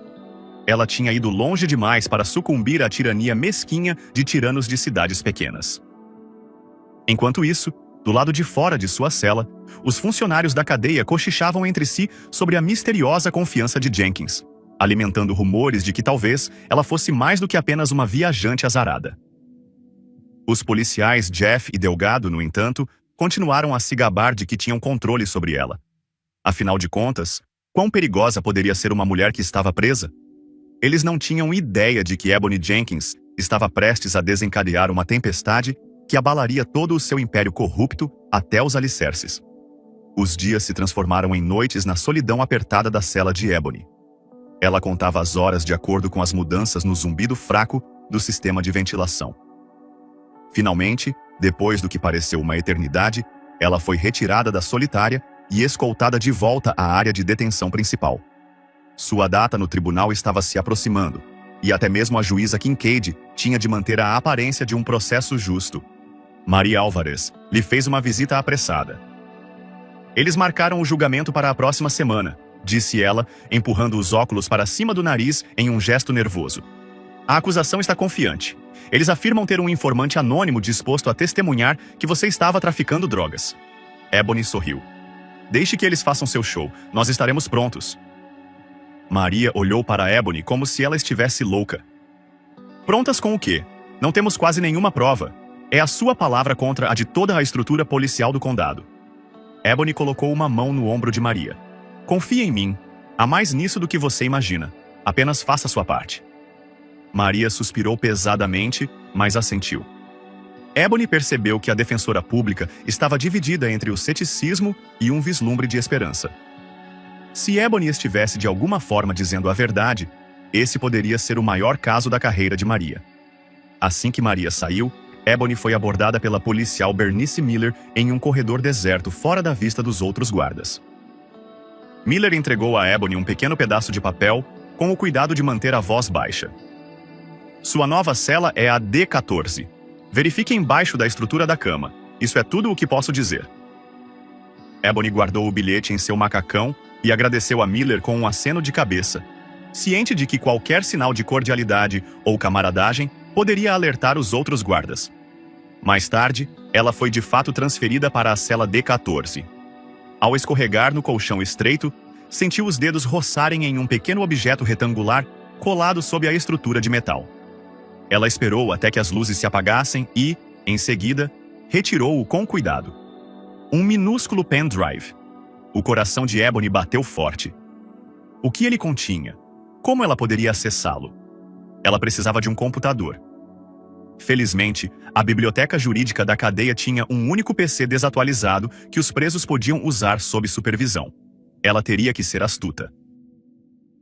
Ela tinha ido longe demais para sucumbir à tirania mesquinha de tiranos de cidades pequenas. Enquanto isso, do lado de fora de sua cela, os funcionários da cadeia cochichavam entre si sobre a misteriosa confiança de Jenkins, alimentando rumores de que talvez ela fosse mais do que apenas uma viajante azarada. Os policiais Jeff e Delgado, no entanto, continuaram a se gabar de que tinham controle sobre ela. Afinal de contas, quão perigosa poderia ser uma mulher que estava presa? Eles não tinham ideia de que Ebony Jenkins estava prestes a desencadear uma tempestade que abalaria todo o seu império corrupto até os alicerces. Os dias se transformaram em noites na solidão apertada da cela de Ebony. Ela contava as horas de acordo com as mudanças no zumbido fraco do sistema de ventilação. Finalmente, depois do que pareceu uma eternidade, ela foi retirada da solitária e escoltada de volta à área de detenção principal. Sua data no tribunal estava se aproximando, e até mesmo a juíza Kincaid tinha de manter a aparência de um processo justo. Maria Álvarez lhe fez uma visita apressada. "Eles marcaram o julgamento para a próxima semana", disse ela, empurrando os óculos para cima do nariz em um gesto nervoso. "A acusação está confiante. Eles afirmam ter um informante anônimo disposto a testemunhar que você estava traficando drogas." Ebony sorriu. "Deixe que eles façam seu show. Nós estaremos prontos." Maria olhou para Ebony como se ela estivesse louca. "Prontas com o quê? Não temos quase nenhuma prova. É a sua palavra contra a de toda a estrutura policial do condado." Ebony colocou uma mão no ombro de Maria. "Confie em mim. Há mais nisso do que você imagina. Apenas faça sua parte." Maria suspirou pesadamente, mas assentiu. Ebony percebeu que a defensora pública estava dividida entre o ceticismo e um vislumbre de esperança. Se Ebony estivesse de alguma forma dizendo a verdade, esse poderia ser o maior caso da carreira de Maria. Assim que Maria saiu, Ebony foi abordada pela policial Bernice Miller em um corredor deserto fora da vista dos outros guardas. Miller entregou a Ebony um pequeno pedaço de papel, com o cuidado de manter a voz baixa. "Sua nova cela é a D14. Verifique embaixo da estrutura da cama. Isso é tudo o que posso dizer." Ebony guardou o bilhete em seu macacão e agradeceu a Miller com um aceno de cabeça, ciente de que qualquer sinal de cordialidade ou camaradagem poderia alertar os outros guardas. Mais tarde, ela foi de fato transferida para a cela D14. Ao escorregar no colchão estreito, sentiu os dedos roçarem em um pequeno objeto retangular colado sob a estrutura de metal. Ela esperou até que as luzes se apagassem e, em seguida, retirou-o com cuidado. Um minúsculo pendrive. O coração de Ebony bateu forte. O que ele continha? Como ela poderia acessá-lo? Ela precisava de um computador. Felizmente, a biblioteca jurídica da cadeia tinha um único PC desatualizado que os presos podiam usar sob supervisão. Ela teria que ser astuta.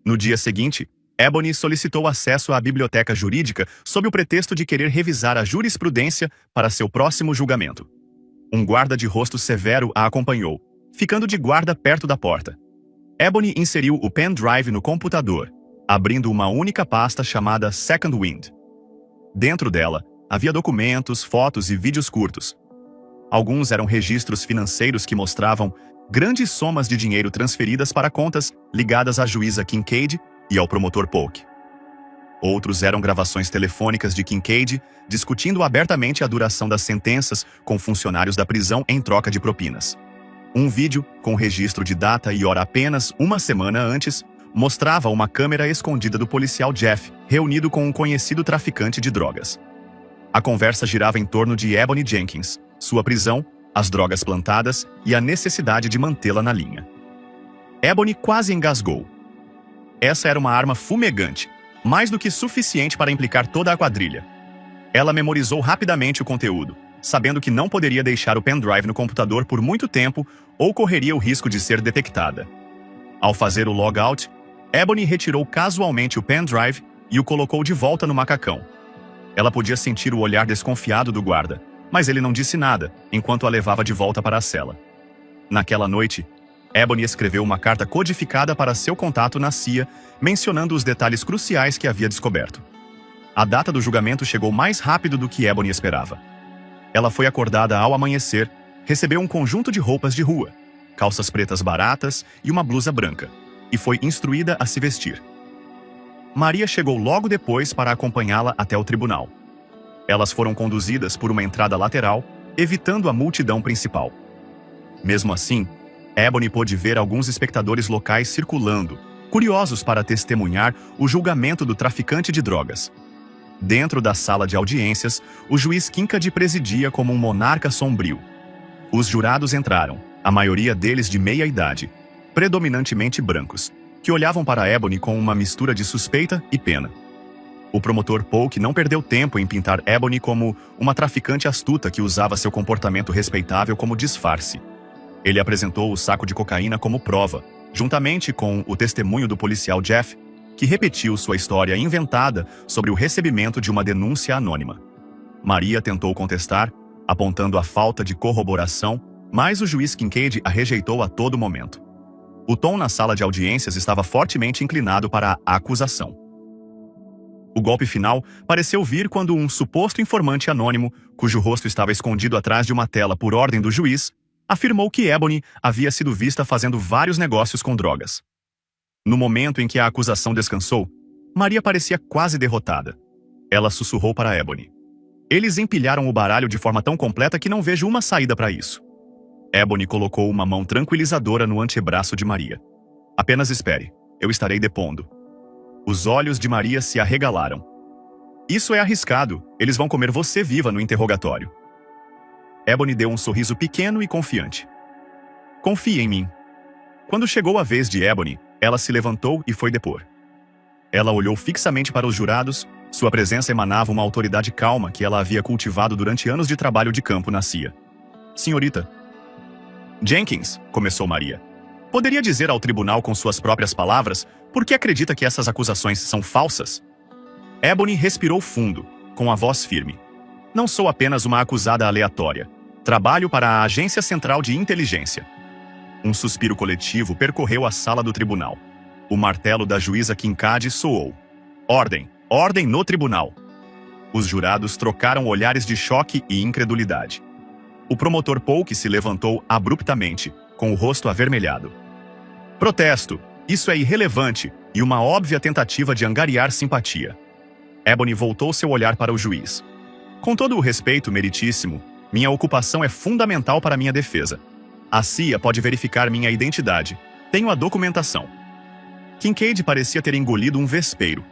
No dia seguinte, Ebony solicitou acesso à biblioteca jurídica sob o pretexto de querer revisar a jurisprudência para seu próximo julgamento. Um guarda de rosto severo a acompanhou, ficando de guarda perto da porta. Ebony inseriu o pendrive no computador, abrindo uma única pasta chamada Second Wind. Dentro dela, havia documentos, fotos e vídeos curtos. Alguns eram registros financeiros que mostravam grandes somas de dinheiro transferidas para contas ligadas à juíza Kincaid e ao promotor Polk. Outros eram gravações telefônicas de Kincaid discutindo abertamente a duração das sentenças com funcionários da prisão em troca de propinas. Um vídeo, com registro de data e hora apenas uma semana antes, mostrava uma câmera escondida do policial Jeff, reunido com um conhecido traficante de drogas. A conversa girava em torno de Ebony Jenkins, sua prisão, as drogas plantadas e a necessidade de mantê-la na linha. Ebony quase engasgou. Essa era uma arma fumegante, mais do que suficiente para implicar toda a quadrilha. Ela memorizou rapidamente o conteúdo, sabendo que não poderia deixar o pendrive no computador por muito tempo ou correria o risco de ser detectada. Ao fazer o logout, Ebony retirou casualmente o pendrive e o colocou de volta no macacão. Ela podia sentir o olhar desconfiado do guarda, mas ele não disse nada enquanto a levava de volta para a cela. Naquela noite, Ebony escreveu uma carta codificada para seu contato na CIA, mencionando os detalhes cruciais que havia descoberto. A data do julgamento chegou mais rápido do que Ebony esperava. Ela foi acordada ao amanhecer, recebeu um conjunto de roupas de rua, calças pretas baratas e uma blusa branca, e foi instruída a se vestir. Maria chegou logo depois para acompanhá-la até o tribunal. Elas foram conduzidas por uma entrada lateral, evitando a multidão principal. Mesmo assim, Ebony pôde ver alguns espectadores locais circulando, curiosos para testemunhar o julgamento do traficante de drogas. Dentro da sala de audiências, o juiz Kincaid presidia como um monarca sombrio. Os jurados entraram, a maioria deles de meia idade, predominantemente brancos, que olhavam para Ebony com uma mistura de suspeita e pena. O promotor Polk não perdeu tempo em pintar Ebony como uma traficante astuta que usava seu comportamento respeitável como disfarce. Ele apresentou o saco de cocaína como prova, juntamente com o testemunho do policial Jeff, que repetiu sua história inventada sobre o recebimento de uma denúncia anônima. Maria tentou contestar, apontando a falta de corroboração, mas o juiz Kincaid a rejeitou a todo momento. O tom na sala de audiências estava fortemente inclinado para a acusação. O golpe final pareceu vir quando um suposto informante anônimo, cujo rosto estava escondido atrás de uma tela por ordem do juiz, afirmou que Ebony havia sido vista fazendo vários negócios com drogas. No momento em que a acusação descansou, Maria parecia quase derrotada. Ela sussurrou para Ebony: "Eles empilharam o baralho de forma tão completa que não vejo uma saída para isso." Ebony colocou uma mão tranquilizadora no antebraço de Maria. "Apenas espere, eu estarei depondo." Os olhos de Maria se arregalaram. "Isso é arriscado, eles vão comer você viva no interrogatório." Ebony deu um sorriso pequeno e confiante. "Confie em mim." Quando chegou a vez de Ebony, ela se levantou e foi depor. Ela olhou fixamente para os jurados, sua presença emanava uma autoridade calma que ela havia cultivado durante anos de trabalho de campo na CIA. "Senhorita Jenkins", começou Maria, "poderia dizer ao tribunal com suas próprias palavras por que acredita que essas acusações são falsas?" Ebony respirou fundo, com a voz firme. "Não sou apenas uma acusada aleatória. Trabalho para a Agência Central de Inteligência." Um suspiro coletivo percorreu a sala do tribunal. O martelo da juíza Kincaid soou. "Ordem! Ordem no tribunal!" Os jurados trocaram olhares de choque e incredulidade. O promotor Polk se levantou abruptamente, com o rosto avermelhado. "Protesto! Isso é irrelevante e uma óbvia tentativa de angariar simpatia." Ebony voltou seu olhar para o juiz. "Com todo o respeito, meritíssimo, minha ocupação é fundamental para minha defesa. A CIA pode verificar minha identidade, Tenho a documentação. Kincaid parecia ter engolido um vespeiro.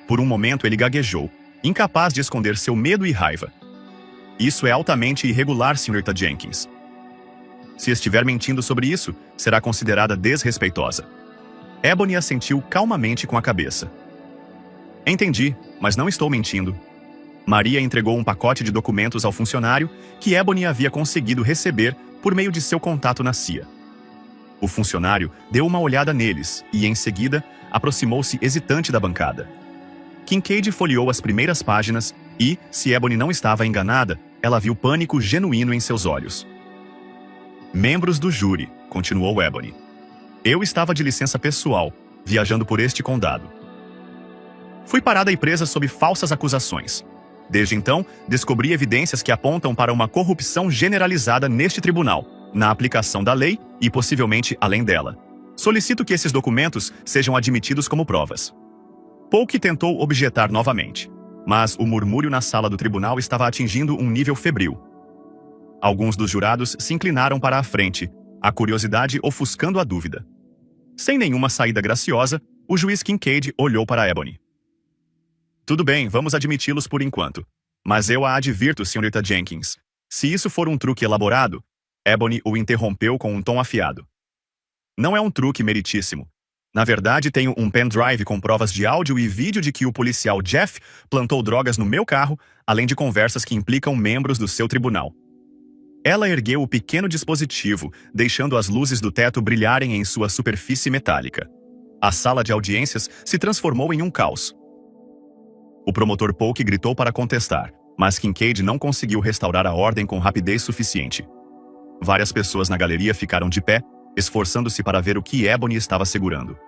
Por um momento ele gaguejou, incapaz de esconder seu medo e raiva. Isso é altamente irregular, Srta. Jenkins. Se estiver mentindo sobre isso, será considerada desrespeitosa. Ebony assentiu calmamente com a cabeça. Entendi, mas não estou mentindo. Maria entregou um pacote de documentos ao funcionário que Ebony havia conseguido receber por meio de seu contato na CIA. O funcionário deu uma olhada neles e, em seguida, aproximou-se hesitante da bancada. Kincaid folheou as primeiras páginas e, se Ebony não estava enganada, ela viu pânico genuíno em seus olhos. Membros do júri, continuou Ebony. Eu estava de licença pessoal, viajando por este condado. Fui parada e presa sob falsas acusações. Desde então, descobri evidências que apontam para uma corrupção generalizada neste tribunal, na aplicação da lei e possivelmente além dela. Solicito que esses documentos sejam admitidos como provas. Polk tentou objetar novamente, mas o murmúrio na sala do tribunal estava atingindo um nível febril. Alguns dos jurados se inclinaram para a frente, a curiosidade ofuscando a dúvida. Sem nenhuma saída graciosa, o juiz Kincaid olhou para Ebony. Tudo bem, vamos admiti-los por enquanto. Mas eu a advirto, Srta. Jenkins. Se isso for um truque elaborado, Ebony o interrompeu com um tom afiado. Não é um truque meritíssimo. Na verdade, tenho um pendrive com provas de áudio e vídeo de que o policial Jeff plantou drogas no meu carro, além de conversas que implicam membros do seu tribunal. Ela ergueu o pequeno dispositivo, deixando as luzes do teto brilharem em sua superfície metálica. A sala de audiências se transformou em um caos. O promotor Polk gritou para contestar, mas Kincaid não conseguiu restaurar a ordem com rapidez suficiente. Várias pessoas na galeria ficaram de pé, esforçando-se para ver o que Ebony estava segurando.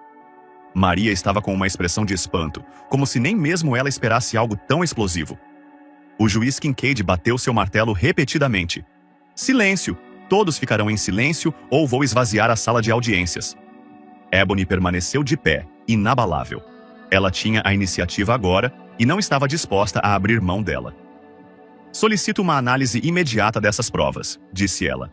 Maria estava com uma expressão de espanto, como se nem mesmo ela esperasse algo tão explosivo. O juiz Kincaid bateu seu martelo repetidamente. Silêncio! Todos ficarão em silêncio ou vou esvaziar a sala de audiências. Ebony permaneceu de pé, inabalável. Ela tinha a iniciativa agora e não estava disposta a abrir mão dela. Solicito uma análise imediata dessas provas, disse ela.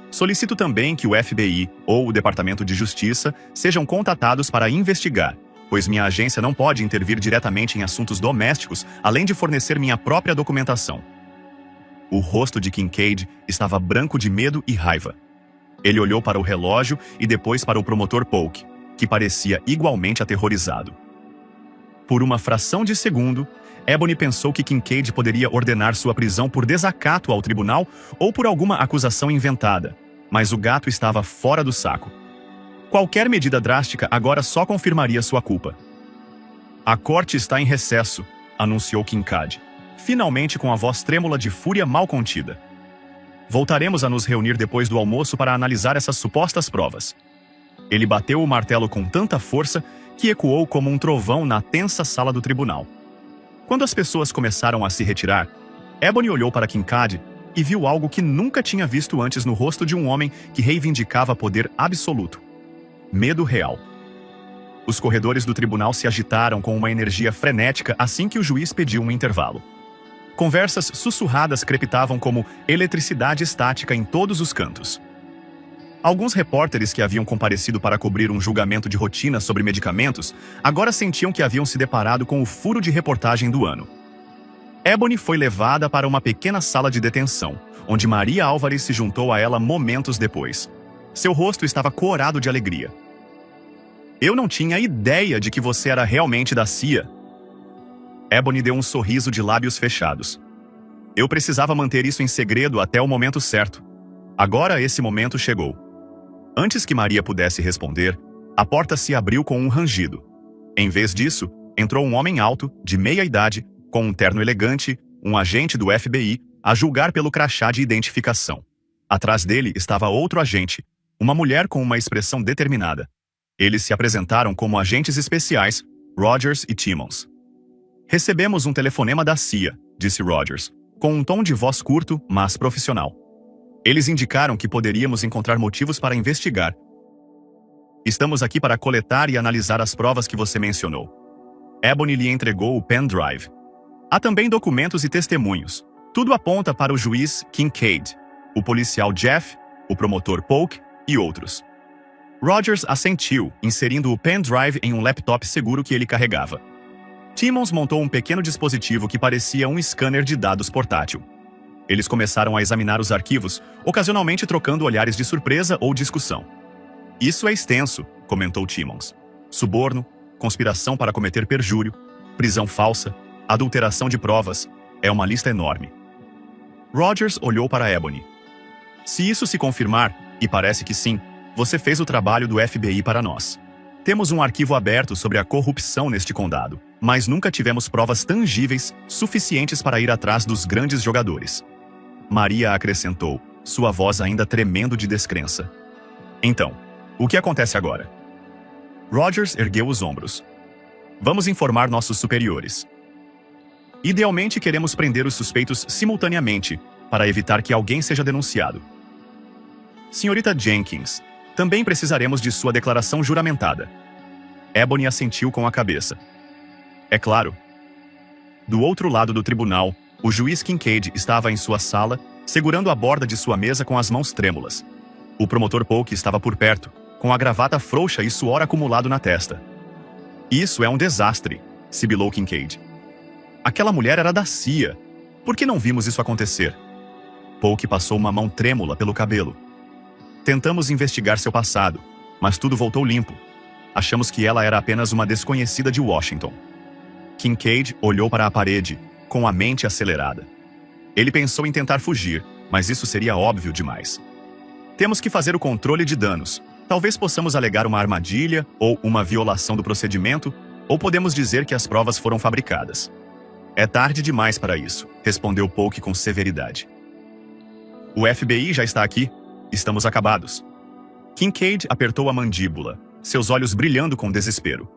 Solicito também que o FBI ou o Departamento de Justiça sejam contatados para investigar, pois minha agência não pode intervir diretamente em assuntos domésticos, além de fornecer minha própria documentação. O rosto de Kincaid estava branco de medo e raiva. Ele olhou para o relógio e depois para o promotor Polk, que parecia igualmente aterrorizado. Por uma fração de segundo, Ebony pensou que Kincaid poderia ordenar sua prisão por desacato ao tribunal ou por alguma acusação inventada, mas o gato estava fora do saco. Qualquer medida drástica agora só confirmaria sua culpa. A corte está em recesso, anunciou Kincaid, finalmente com a voz trêmula de fúria mal contida. Voltaremos a nos reunir depois do almoço para analisar essas supostas provas. Ele bateu o martelo com tanta força que ecoou como um trovão na tensa sala do tribunal. Quando as pessoas começaram a se retirar, Ebony olhou para Kincaid e viu algo que nunca tinha visto antes no rosto de um homem que reivindicava poder absoluto. Medo real. Os corredores do tribunal se agitaram com uma energia frenética assim que o juiz pediu um intervalo. Conversas sussurradas crepitavam como eletricidade estática em todos os cantos. Alguns repórteres que haviam comparecido para cobrir um julgamento de rotina sobre medicamentos agora sentiam que haviam se deparado com o furo de reportagem do ano. Ebony foi levada para uma pequena sala de detenção, onde Maria Álvares se juntou a ela momentos depois. Seu rosto estava corado de alegria. Eu não tinha ideia de que você era realmente da CIA. Ebony deu um sorriso de lábios fechados. Eu precisava manter isso em segredo até o momento certo. Agora esse momento chegou. Antes que Maria pudesse responder, a porta se abriu com um rangido. Em vez disso, entrou um homem alto, de meia idade, com um terno elegante, um agente do FBI, a julgar pelo crachá de identificação. Atrás dele estava outro agente, uma mulher com uma expressão determinada. Eles se apresentaram como agentes especiais, Rogers e Timmons. Recebemos um telefonema da CIA, disse Rogers, com um tom de voz curto, mas profissional. Eles indicaram que poderíamos encontrar motivos para investigar. Estamos aqui para coletar e analisar as provas que você mencionou. Ebony lhe entregou o pendrive. Há também documentos e testemunhos. Tudo aponta para o juiz Kincaid, o policial Jeff, o promotor Polk e outros. Rogers assentiu, inserindo o pendrive em um laptop seguro que ele carregava. Timmons montou um pequeno dispositivo que parecia um scanner de dados portátil. Eles começaram a examinar os arquivos, ocasionalmente trocando olhares de surpresa ou discussão. Isso é extenso, comentou Timmons. Suborno, conspiração para cometer perjúrio, prisão falsa, adulteração de provas, é uma lista enorme. Rogers olhou para Ebony. Se isso se confirmar, e parece que sim, você fez o trabalho do FBI para nós. Temos um arquivo aberto sobre a corrupção neste condado, mas nunca tivemos provas tangíveis suficientes para ir atrás dos grandes jogadores. Maria acrescentou, sua voz ainda tremendo de descrença. Então, o que acontece agora? Rogers ergueu os ombros. Vamos informar nossos superiores. Idealmente queremos prender os suspeitos simultaneamente, para evitar que alguém seja denunciado. Senhorita Jenkins, também precisaremos de sua declaração juramentada. Ebony assentiu com a cabeça. É claro. Do outro lado do tribunal, o juiz Kincaid estava em sua sala, segurando a borda de sua mesa com as mãos trêmulas. O promotor Polk estava por perto, com a gravata frouxa e suor acumulado na testa. Isso é um desastre, sibilou Kincaid. Aquela mulher era da CIA. Por que não vimos isso acontecer? Polk passou uma mão trêmula pelo cabelo. Tentamos investigar seu passado, mas tudo voltou limpo. Achamos que ela era apenas uma desconhecida de Washington. Kincaid olhou para a parede, com a mente acelerada. Ele pensou em tentar fugir, mas isso seria óbvio demais. Temos que fazer o controle de danos. Talvez possamos alegar uma armadilha ou uma violação do procedimento, ou podemos dizer que as provas foram fabricadas. É tarde demais para isso, respondeu Polk com severidade. O FBI já está aqui. Estamos acabados. Kincaid apertou a mandíbula, seus olhos brilhando com desespero.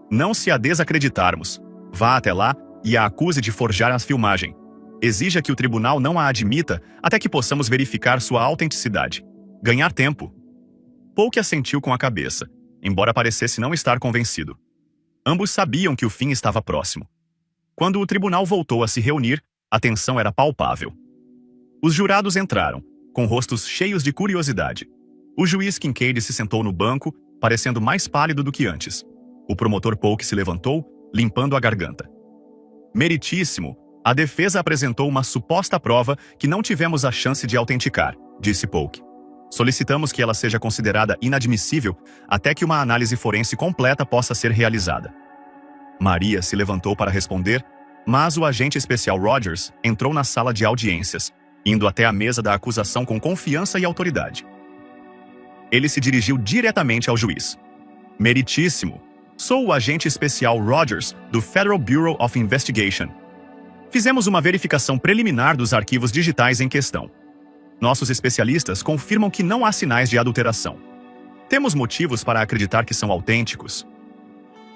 Não se a desacreditarmos. Vá até lá e a acuse de forjar a filmagem. Exija que o tribunal não a admita até que possamos verificar sua autenticidade. Ganhar tempo. Polk assentiu com a cabeça, embora parecesse não estar convencido. Ambos sabiam que o fim estava próximo. Quando o tribunal voltou a se reunir, a tensão era palpável. Os jurados entraram, com rostos cheios de curiosidade. O juiz Kincaid se sentou no banco, parecendo mais pálido do que antes. O promotor Polk se levantou, limpando a garganta. Meritíssimo, a defesa apresentou uma suposta prova que não tivemos a chance de autenticar, disse Polk. Solicitamos que ela seja considerada inadmissível até que uma análise forense completa possa ser realizada. Maria se levantou para responder, mas o agente especial Rogers entrou na sala de audiências, indo até a mesa da acusação com confiança e autoridade. Ele se dirigiu diretamente ao juiz. Meritíssimo, sou o agente especial Rogers, do Federal Bureau of Investigation. Fizemos uma verificação preliminar dos arquivos digitais em questão. Nossos especialistas confirmam que não há sinais de adulteração. Temos motivos para acreditar que são autênticos.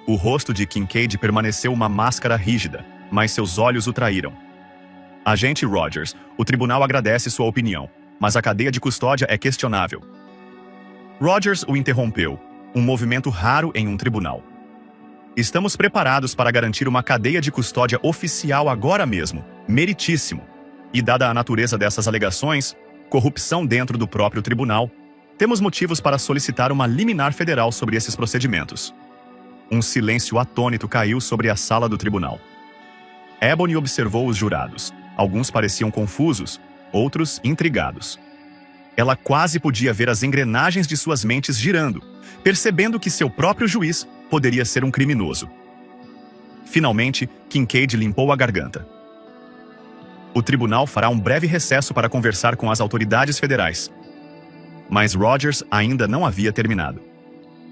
O rosto de Kincaid permaneceu uma máscara rígida, mas seus olhos o traíram. Agente Rogers, o tribunal agradece sua opinião, mas a cadeia de custódia é questionável. Rogers o interrompeu, um movimento raro em um tribunal. Estamos preparados para garantir uma cadeia de custódia oficial agora mesmo, meritíssimo. E dada a natureza dessas alegações, corrupção dentro do próprio tribunal, temos motivos para solicitar uma liminar federal sobre esses procedimentos. Um silêncio atônito caiu sobre a sala do tribunal. Ebony observou os jurados. Alguns pareciam confusos, outros intrigados. Ela quase podia ver as engrenagens de suas mentes girando, percebendo que seu próprio juiz poderia ser um criminoso. Finalmente, Kincaid limpou a garganta. O tribunal fará um breve recesso para conversar com as autoridades federais. Mas Rogers ainda não havia terminado.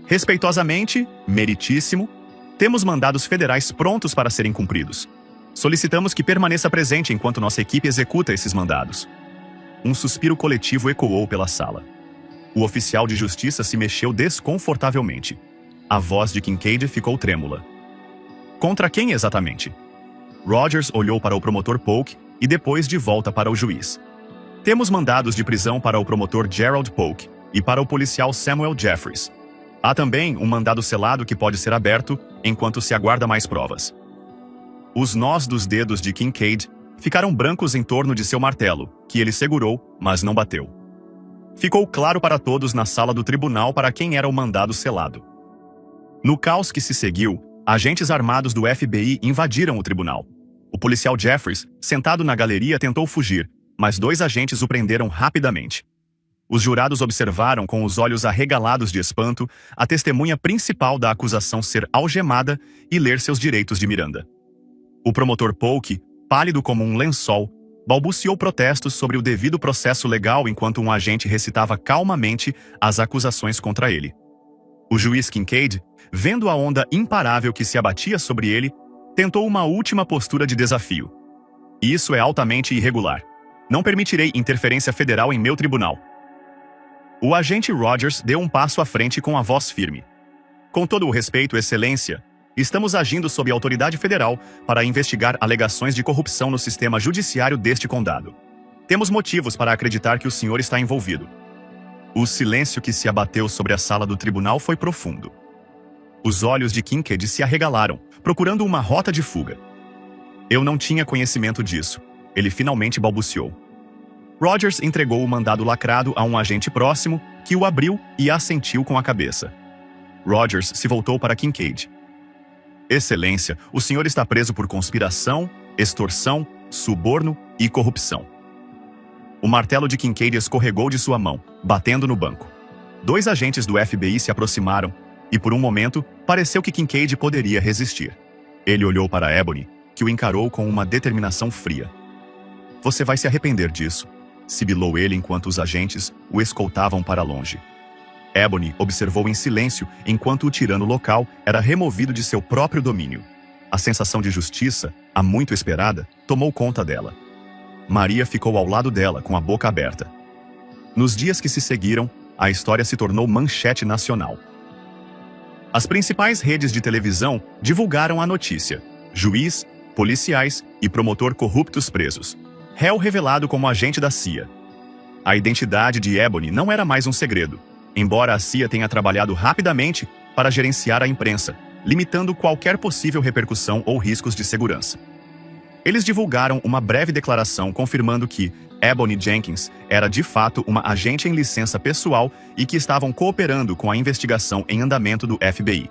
Respeitosamente, meritíssimo, temos mandados federais prontos para serem cumpridos. Solicitamos que permaneça presente enquanto nossa equipe executa esses mandados. Um suspiro coletivo ecoou pela sala. O oficial de justiça se mexeu desconfortavelmente. A voz de Kincaid ficou trêmula. Contra quem exatamente? Rogers olhou para o promotor Polk e depois de volta para o juiz. Temos mandados de prisão para o promotor Gerald Polk e para o policial Samuel Jeffries. Há também um mandado selado que pode ser aberto enquanto se aguarda mais provas. Os nós dos dedos de Kincaid ficaram brancos em torno de seu martelo, que ele segurou, mas não bateu. Ficou claro para todos na sala do tribunal para quem era o mandado selado. No caos que se seguiu, agentes armados do FBI invadiram o tribunal. O policial Jeffries, sentado na galeria, tentou fugir, mas 2 agentes o prenderam rapidamente. Os jurados observaram com os olhos arregalados de espanto a testemunha principal da acusação ser algemada e ler seus direitos de Miranda. O promotor Polk, pálido como um lençol, balbuciou protestos sobre o devido processo legal enquanto um agente recitava calmamente as acusações contra ele. O juiz Kincaid, vendo a onda imparável que se abatia sobre ele, tentou uma última postura de desafio. Isso é altamente irregular. Não permitirei interferência federal em meu tribunal. O agente Rogers deu um passo à frente com a voz firme. Com todo o respeito, Excelência, estamos agindo sob autoridade federal para investigar alegações de corrupção no sistema judiciário deste condado. Temos motivos para acreditar que o senhor está envolvido. O silêncio que se abateu sobre a sala do tribunal foi profundo. Os olhos de Kincaid se arregalaram, procurando uma rota de fuga. Eu não tinha conhecimento disso. Ele finalmente balbuciou. Rogers entregou o mandado lacrado a um agente próximo, que o abriu e assentiu com a cabeça. Rogers se voltou para Kincaid. Excelência, o senhor está preso por conspiração, extorsão, suborno e corrupção. O martelo de Kincaid escorregou de sua mão, batendo no banco. 2 agentes do FBI se aproximaram, e por um momento, pareceu que Kincaid poderia resistir. Ele olhou para Ebony, que o encarou com uma determinação fria. Você vai se arrepender disso, sibilou ele enquanto os agentes o escoltavam para longe. Ebony observou em silêncio enquanto o tirano local era removido de seu próprio domínio. A sensação de justiça, há muito esperada, tomou conta dela. Maria ficou ao lado dela, com a boca aberta. Nos dias que se seguiram, a história se tornou manchete nacional. As principais redes de televisão divulgaram a notícia. Juiz, policiais e promotor corruptos presos. Réu revelado como agente da CIA. A identidade de Ebony não era mais um segredo, embora a CIA tenha trabalhado rapidamente para gerenciar a imprensa, limitando qualquer possível repercussão ou riscos de segurança. Eles divulgaram uma breve declaração confirmando que Ebony Jenkins era de fato uma agente em licença pessoal e que estavam cooperando com a investigação em andamento do FBI.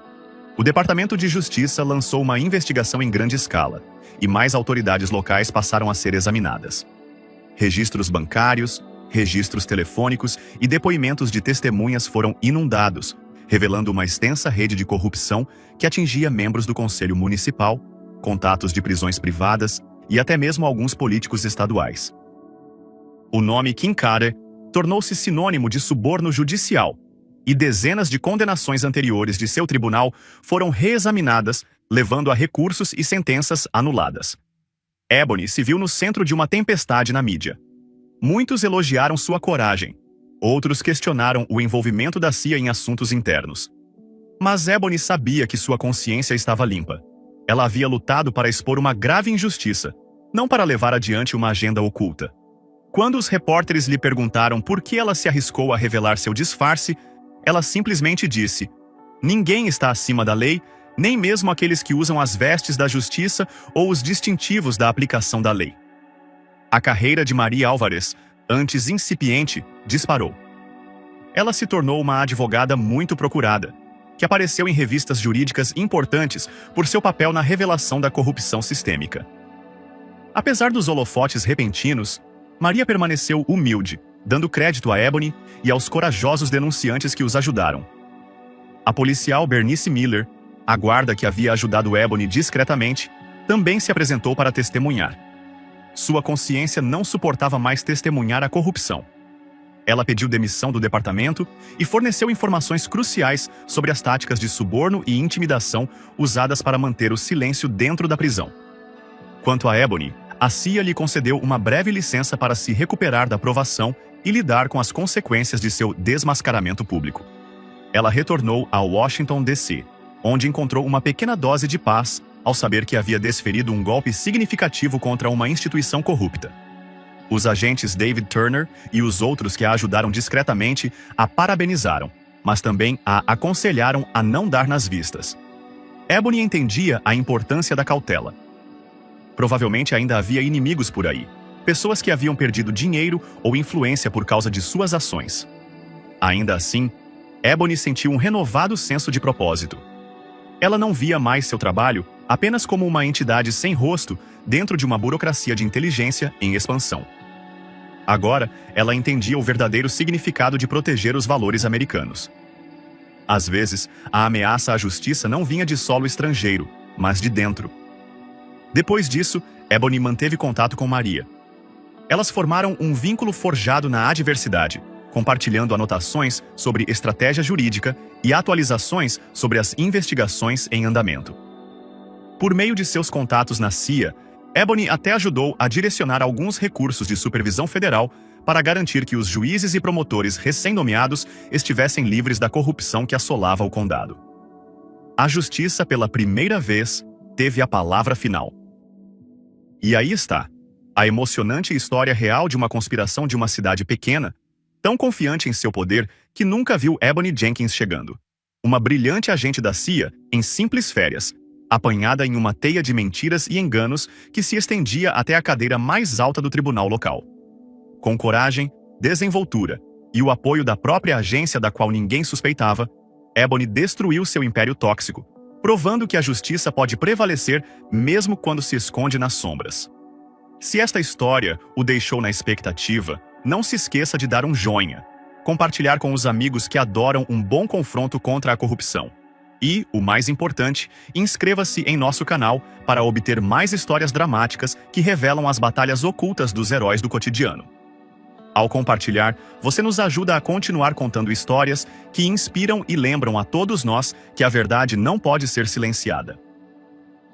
O Departamento de Justiça lançou uma investigação em grande escala, e mais autoridades locais passaram a ser examinadas. Registros bancários, registros telefônicos e depoimentos de testemunhas foram inundados, revelando uma extensa rede de corrupção que atingia membros do Conselho Municipal, contatos de prisões privadas e até mesmo alguns políticos estaduais. O nome Kincaid tornou-se sinônimo de suborno judicial, e dezenas de condenações anteriores de seu tribunal foram reexaminadas, levando a recursos e sentenças anuladas. Ebony se viu no centro de uma tempestade na mídia. Muitos elogiaram sua coragem, outros questionaram o envolvimento da CIA em assuntos internos. Mas Ebony sabia que sua consciência estava limpa. Ela havia lutado para expor uma grave injustiça, não para levar adiante uma agenda oculta. Quando os repórteres lhe perguntaram por que ela se arriscou a revelar seu disfarce, ela simplesmente disse: "Ninguém está acima da lei, nem mesmo aqueles que usam as vestes da justiça ou os distintivos da aplicação da lei." A carreira de Maria Álvarez, antes incipiente, disparou. Ela se tornou uma advogada muito procurada, que apareceu em revistas jurídicas importantes por seu papel na revelação da corrupção sistêmica. Apesar dos holofotes repentinos, Maria permaneceu humilde, dando crédito a Ebony e aos corajosos denunciantes que os ajudaram. A policial Bernice Miller, a guarda que havia ajudado Ebony discretamente, também se apresentou para testemunhar. Sua consciência não suportava mais testemunhar a corrupção. Ela pediu demissão do departamento e forneceu informações cruciais sobre as táticas de suborno e intimidação usadas para manter o silêncio dentro da prisão. Quanto a Ebony, a CIA lhe concedeu uma breve licença para se recuperar da provação e lidar com as consequências de seu desmascaramento público. Ela retornou a Washington, D.C., onde encontrou uma pequena dose de paz ao saber que havia desferido um golpe significativo contra uma instituição corrupta. Os agentes David Turner e os outros que a ajudaram discretamente a parabenizaram, mas também a aconselharam a não dar nas vistas. Ebony entendia a importância da cautela. Provavelmente ainda havia inimigos por aí, pessoas que haviam perdido dinheiro ou influência por causa de suas ações. Ainda assim, Ebony sentiu um renovado senso de propósito. Ela não via mais seu trabalho apenas como uma entidade sem rosto dentro de uma burocracia de inteligência em expansão. Agora, ela entendia o verdadeiro significado de proteger os valores americanos. Às vezes, a ameaça à justiça não vinha de solo estrangeiro, mas de dentro. Depois disso, Ebony manteve contato com Maria. Elas formaram um vínculo forjado na adversidade, compartilhando anotações sobre estratégia jurídica e atualizações sobre as investigações em andamento. Por meio de seus contatos na CIA, Ebony até ajudou a direcionar alguns recursos de supervisão federal para garantir que os juízes e promotores recém-nomeados estivessem livres da corrupção que assolava o condado. A justiça, pela primeira vez, teve a palavra final. E aí está, a emocionante história real de uma conspiração de uma cidade pequena, tão confiante em seu poder que nunca viu Ebony Jenkins chegando. Uma brilhante agente da CIA em simples férias, apanhada em uma teia de mentiras e enganos que se estendia até a cadeira mais alta do tribunal local. Com coragem, desenvoltura e o apoio da própria agência da qual ninguém suspeitava, Ebony destruiu seu império tóxico, provando que a justiça pode prevalecer mesmo quando se esconde nas sombras. Se esta história o deixou na expectativa, não se esqueça de dar um joinha, compartilhar com os amigos que adoram um bom confronto contra a corrupção. E, o mais importante, inscreva-se em nosso canal para obter mais histórias dramáticas que revelam as batalhas ocultas dos heróis do cotidiano. Ao compartilhar, você nos ajuda a continuar contando histórias que inspiram e lembram a todos nós que a verdade não pode ser silenciada.